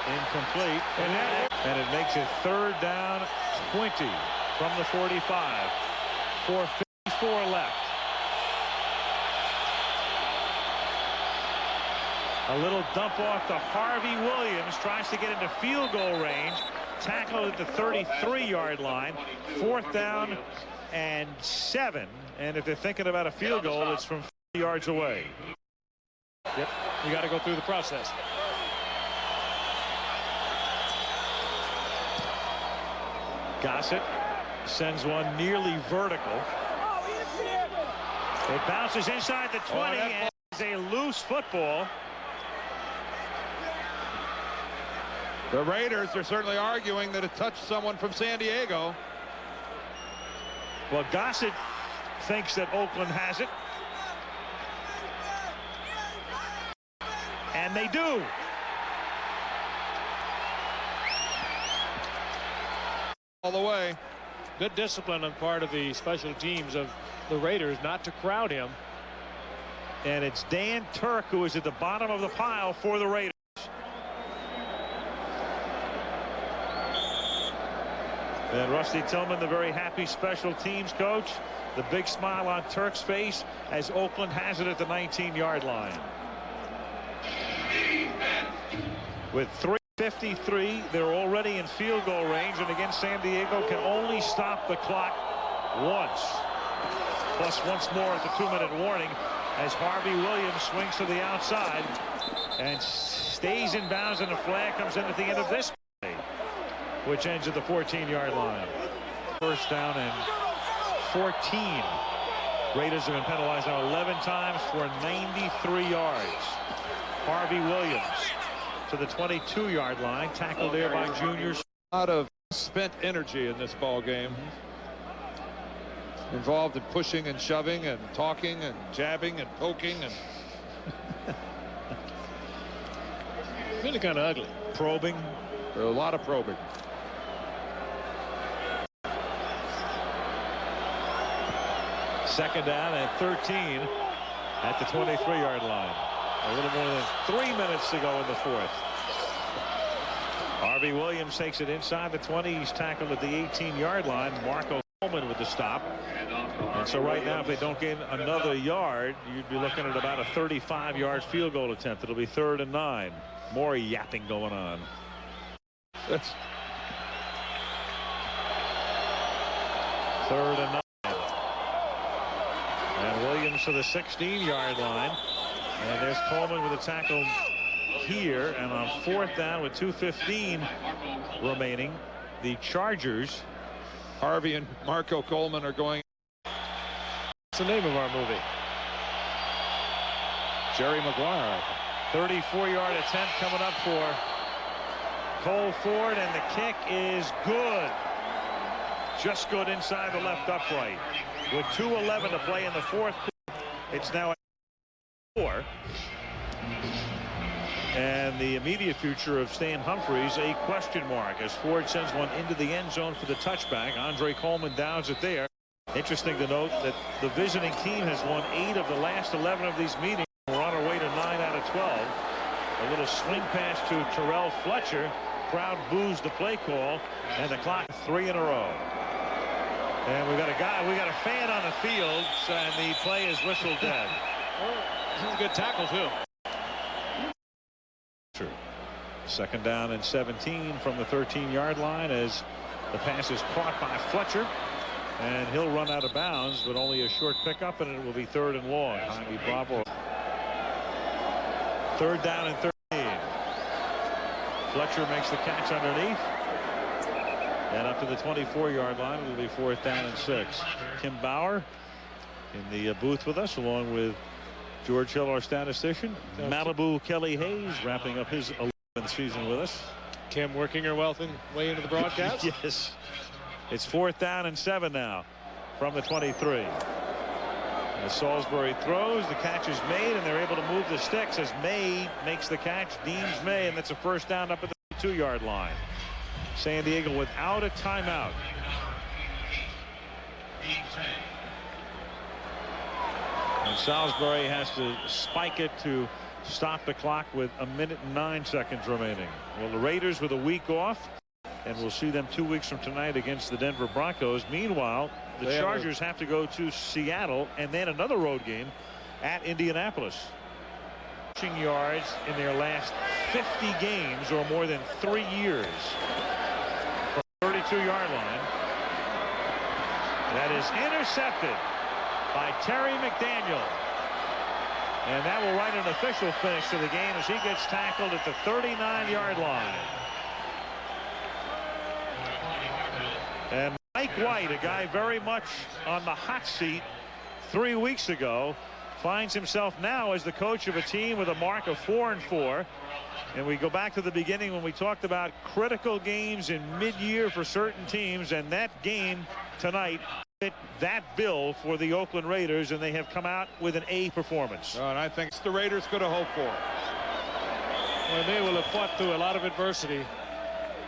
[SPEAKER 1] incomplete, and it makes it 3rd down 20 from the 45. 4:54 left. A little dump off to Harvey Williams, tries to get into field goal range, tackled at the 33-yard line. 4th down and 7, and if they're thinking about a field goal, it's from 50 yards away.
[SPEAKER 3] Yep, you got to go through the process.
[SPEAKER 1] Gossett sends one nearly vertical. It bounces inside the 20, and it's a loose football.
[SPEAKER 4] The Raiders are certainly arguing that it touched someone from San Diego.
[SPEAKER 1] Well, Gossett thinks that Oakland has it. And they do.
[SPEAKER 4] All the way.
[SPEAKER 3] Good discipline on part of the special teams of the Raiders not to crowd him.
[SPEAKER 1] And it's Dan Turk who is at the bottom of the pile for the Raiders. And Rusty Tillman, the very happy special teams coach. The big smile on Turk's face as Oakland has it at the 19-yard line. With 3:53, they're already in field goal range, and again San Diego can only stop the clock once, plus once more at the 2-minute warning as Harvey Williams swings to the outside and stays in bounds, and a flag comes in at the end of this play, which ends at the 14-yard line. 1st down and 14. Raiders have been penalized now 11 times for 93 yards. Harvey Williams to the 22-yard line, tackled there by Junior.
[SPEAKER 4] A lot of spent energy in this ball game. Involved in pushing and shoving and talking and jabbing and poking and
[SPEAKER 3] Really kind of ugly.
[SPEAKER 1] Probing.
[SPEAKER 4] a lot of probing.
[SPEAKER 1] Second down and 13 at the 23-yard line. A little more than 3 minutes to go in the 4th. Harvey Williams takes it inside the 20. He's tackled at the 18-yard line. Marco Coleman with the stop. And so right now, if they don't gain another yard, you'd be looking at about a 35-yard field goal attempt. It'll be 3rd and 9. More yapping going on.
[SPEAKER 4] That's
[SPEAKER 1] 3rd and 9. And Williams to the 16-yard line. And there's Coleman with a tackle here. And on 4th down with 2:15 remaining, the Chargers.
[SPEAKER 4] Harvey and Marco Coleman are going.
[SPEAKER 3] What's the name of our movie?
[SPEAKER 1] Jerry Maguire. 34-yard attempt coming up for Cole Ford, and the kick is good. Just good inside the left upright. With 2:11 to play in the 4th, it's now at 4. And the immediate future of Stan Humphries a question mark as Ford sends one into the end zone for the touchback. Andre Coleman downs it there. Interesting to note that the visiting team has won 8 of the last 11 of these meetings. We're on our way to 9 out of 12. A little swing pass to Terrell Fletcher. Crowd boos the play call, and the clock 3 in a row. And we got a fan on the field, and the play is whistled dead.
[SPEAKER 3] This is a good tackle too.
[SPEAKER 1] True. 2nd down and 17 from the 13-yard line as the pass is caught by Fletcher, and he'll run out of bounds, but only a short pickup, and it will be 3rd and long. Jaime Bravo. 3rd down and 13. Fletcher makes the catch underneath, and up to the 24-yard line. It will be 4th down and 6. Kim Bauer in the booth with us, along with George Hill, our statistician. Malibu Kelly Hayes wrapping up his 11th season with us.
[SPEAKER 3] Kim working her way into the broadcast.
[SPEAKER 1] Yes. It's 4th down and 7 now from the 23. As Salisbury throws, the catch is made, and they're able to move the sticks as May makes the catch. Deems May, and that's a first down up at the 2-yard line. San Diego without a timeout. And Salisbury has to spike it to stop the clock with 1 minute and 9 seconds remaining. Well, the Raiders with a week off, and we'll see them 2 weeks from tonight against the Denver Broncos. Meanwhile, the Chargers have to go to Seattle and then another road game at Indianapolis. Rushing yards in their last 50 games, or more than 3 years, from the 32-yard line. That is intercepted by Terry McDaniel. And that will write an official finish to the game as he gets tackled at the 39-yard line. And Mike White, a guy very much on the hot seat 3 weeks ago, finds himself now as the coach of a team with a mark of 4-4. And we go back to the beginning when we talked about critical games in mid-year for certain teams, and that game tonight fit that bill for the Oakland Raiders, and they have come out with an A performance.
[SPEAKER 4] And I think the Raiders could have hoped for.
[SPEAKER 3] Well, they will have fought through a lot of adversity.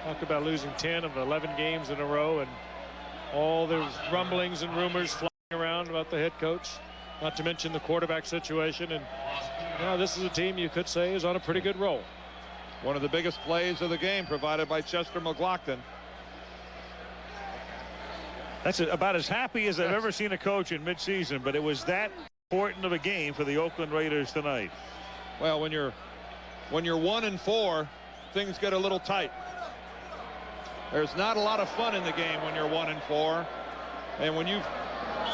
[SPEAKER 3] Talk about losing 10 of 11 games in a row, and all those rumblings and rumors flying around about the head coach, not to mention the quarterback situation. And now this is a team you could say is on a pretty good roll.
[SPEAKER 4] One of the biggest plays of the game provided by Chester McLaughlin.
[SPEAKER 1] That's about as happy as I've ever seen a coach in midseason, but it was that important of a game for the Oakland Raiders tonight.
[SPEAKER 4] Well, when you're 1-4, things get a little tight. There's not a lot of fun in the game when you're 1-4, and when you've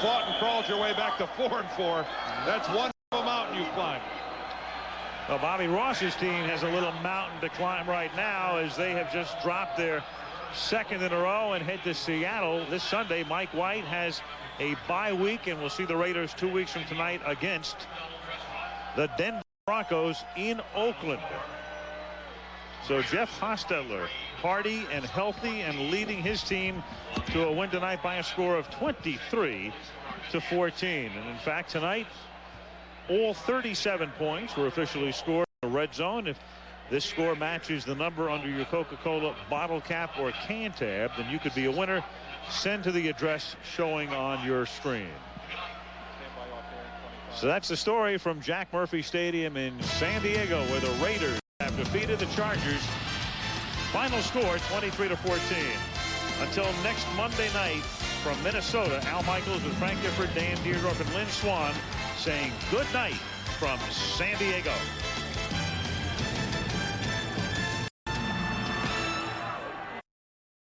[SPEAKER 4] fought and crawled your way back to 4-4, that's one mountain you've climbed.
[SPEAKER 1] Well, Bobby Ross's team has a little mountain to climb right now, as they have just dropped their second in a row and head to Seattle this Sunday. Mike White has a bye week, and we'll see the Raiders 2 weeks from tonight against the Denver Broncos in Oakland. So Jeff Hostetler, hearty and healthy, and leading his team to a win tonight by a score of 23-14. And in fact, tonight, all 37 points were officially scored in the red zone. If this score matches the number under your Coca-Cola bottle cap or can tab, then you could be a winner. Send to the address showing on your screen. So that's the story from Jack Murphy Stadium in San Diego, where the Raiders have defeated the Chargers. Final score 23-14. Until next Monday night, from Minnesota, Al Michaels with Frank Gifford, Dan Deerdorf, and Lynn Swan saying good night from San Diego.